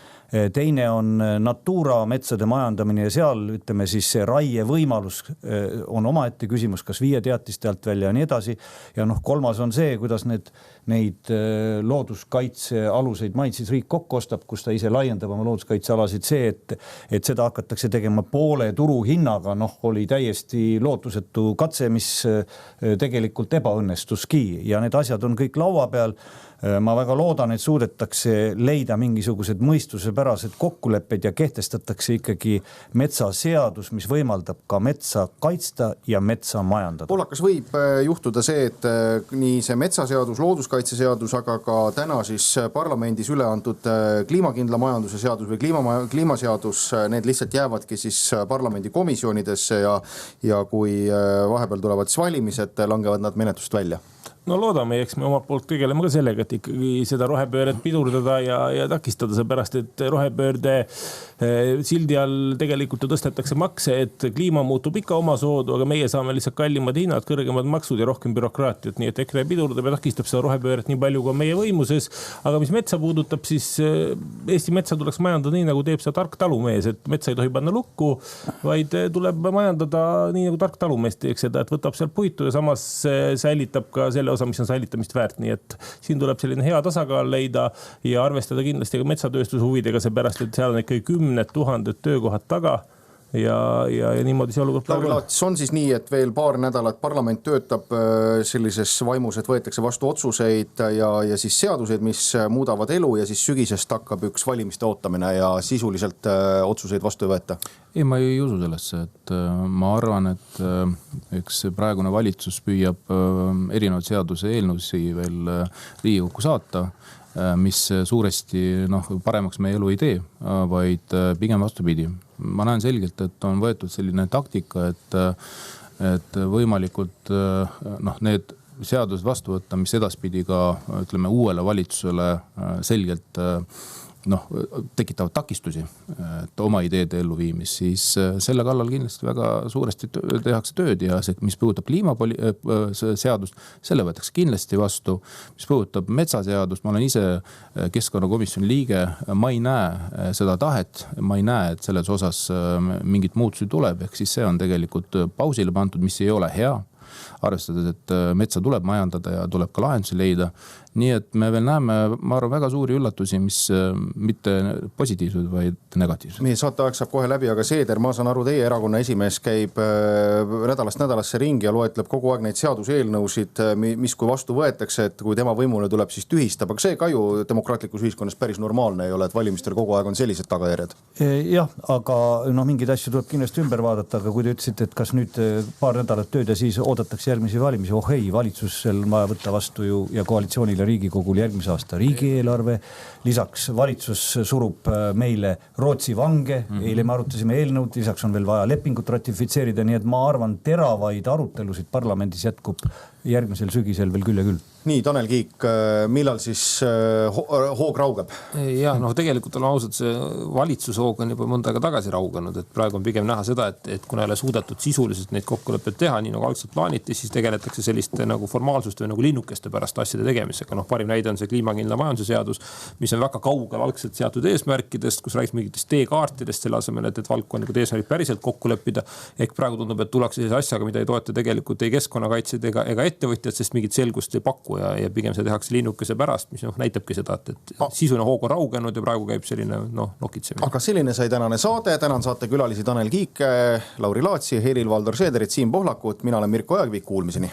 Teine on Natura metsade majandamine ja seal ütleme siis see raie võimalus on omaette küsimus, kas 5 teatiste alt välja ja nii edasi. Ja kolmas on see, kuidas neid looduskaitse aluseid maid siis riik kokku ostab, kus ta ise laiendab oma looduskaitsealasid. See, et seda hakatakse tegema poole turuhinnaga, oli täiesti lootusetu katse, mis tegelikult ebaõnnestuski ja need asjad on kõik laua peal. Ma väga loodan, et suudetakse leida mingisugused mõistusepärased kokkulepped ja kehtestatakse ikkagi metsaseadus, mis võimaldab ka metsa kaitsta ja metsa majandada. Poolakas võib juhtuda see, et nii see metsaseadus, looduskaitseseadus, aga ka täna siis parlamendis üle antud kliimakindla majanduse seadus või kliimaseadus, need lihtsalt jäävadki siis parlamendi komisjonidesse ja kui vahepeal tulevad siis valimised, langevad nad menetlust välja. No loodame, eks me omalt poolt tegeleme ka sellega, et ikkagi seda rohepööret pidurdada ja takistada, seepärast et rohepöörde sildi all tegelikult tõstetakse makse, et kliima muutub ikka oma soodu, aga meie saame lihtsalt kallimad hinnad, kõrgemad maksud ja rohkem bürokraatiat. Nii et EKRE pidurdab ja takistab seda rohepööret nii palju kui meie võimuses. Aga mis metsa puudutab, siis Eesti metsa tuleks majandada nii, nagu teeb seda tark talumees, et metsa ei tohi panna lukku, vaid tuleb majandada nii, nagu tark talumees teeks seda, et võtab seal puitu ja samas säilitab ka selle osa, mis on säilitamist väärt. Nii et siin tuleb selline hea tasakaal leida ja arvestada kindlasti ka metsatööstuse huvidega, seepärast et seal on ikkagi 10 000 töökohad taga ja niimoodi see olukord Lauri Laats, on siis nii, et veel paar nädalat parlament töötab sellises vaimus, et võetakse vastu otsuseid ja siis seaduseid, mis muudavad elu ja siis sügisest hakkab üks valimiste ootamine ja sisuliselt otsuseid vastu ei võeta? Ei, ma ei usu sellesse, et ma arvan, et eks praegune valitsus püüab erinevad seaduse eelnõusi veel Riigikokku saata, mis suuresti paremaks meie elu ei tee, vaid pigem vastupidi. ma näen selgelt, et on võetud selline taktika, et võimalikult need seadused vastu võtta, mis edaspidi ka ütleme uuele valitsusele selgelt tekitavad takistusi, et oma ideede elluviimist, siis selle kallal kindlasti väga suuresti tehakse tööd ja see, mis puudutab kliimaseadust, selle võetakse kindlasti vastu. Mis puudutab metsaseadust, ma olen ise keskkonnakomisjoni liige, ma ei näe seda tahet, ma ei näe, et selles osas mingit muutusi tuleb, ehk siis see on tegelikult pausile pandud, mis ei ole hea, arvestades, et metsa tuleb majandada ja tuleb ka lahendusi leida. Nii et me veel näeme, ma arvan, väga suuri üllatusi, mis mitte positiivsed, vaid negatiivsed. Meie saateaeg saab kohe läbi, aga Seeder, ma saan aru, teie erakonna esimees käib nädalast nädalasse ringi ja loetleb kogu aeg neid seaduseelnõusid, mis kui vastu võetakse, et kui tema võimule tuleb, siis tühistab. Aga see ka ju demokraatlikus ühiskonnas päris normaalne ei ole, et valimistel kogu aeg on sellised tagajärjed. Jah, aga mingeid asju tuleb kindlasti ümber vaadata, aga kui te ütlesite, et kas nüüd paar nädalat tööd ja siis oodatakse järgmisi valimisi, ei, valitsusel vaja võtta vastu ju ja koalitsioonile Riigikogul järgmise aasta riigieelarve. Lisaks valitsus surub meile Rootsi vange. Eile me arutasime eelnõud, lisaks on veel vaja lepingut ratifitseerida, nii et ma arvan, teravaid arutelusid parlamendis jätkub järgmisel sügisel veel küll ja küll. Nii, Tanel Kiik, millal siis hoog raugeb? Ja, tegelikult on ausalt, see valitsushoog on juba mõnda aega tagasi raugenud, et praegu on pigem näha seda, et kuna ei ole suudetud sisuliselt neid kokkuleppeid teha, nii nagu algselt plaaniti, siis tegeletakse selliste nagu formaalsuste või nagu linnukeste pärast asjade tegemisega. Parim näide on see kliimakindla majanduse seadus, mis on väga kaugel algselt seatud eesmärkidest, kus räägiks mingitest teekaartidest selle asemel, et valdkondlikud eesmärgid päriselt kokku leppida. Ehk praegu tundub, et tullakse sellise asjaga, mida ei toeta tegelikult ei keskkonnakaitsed ega ettevõtjad, sest mingit selgust ei paku ja pigem see tehakse linnukese pärast, mis näitabki seda, et sisuline hoog on raugenud ja praegu käib selline nokitsemine. Aga selline sai tänane saade. Tänan saate külalisi Tanel Kiik, Lauri Laatsi, Helir-Valdor Seederit, Siim Pohlakut. Mina olen Mirko Ojakivi, kuulmiseni.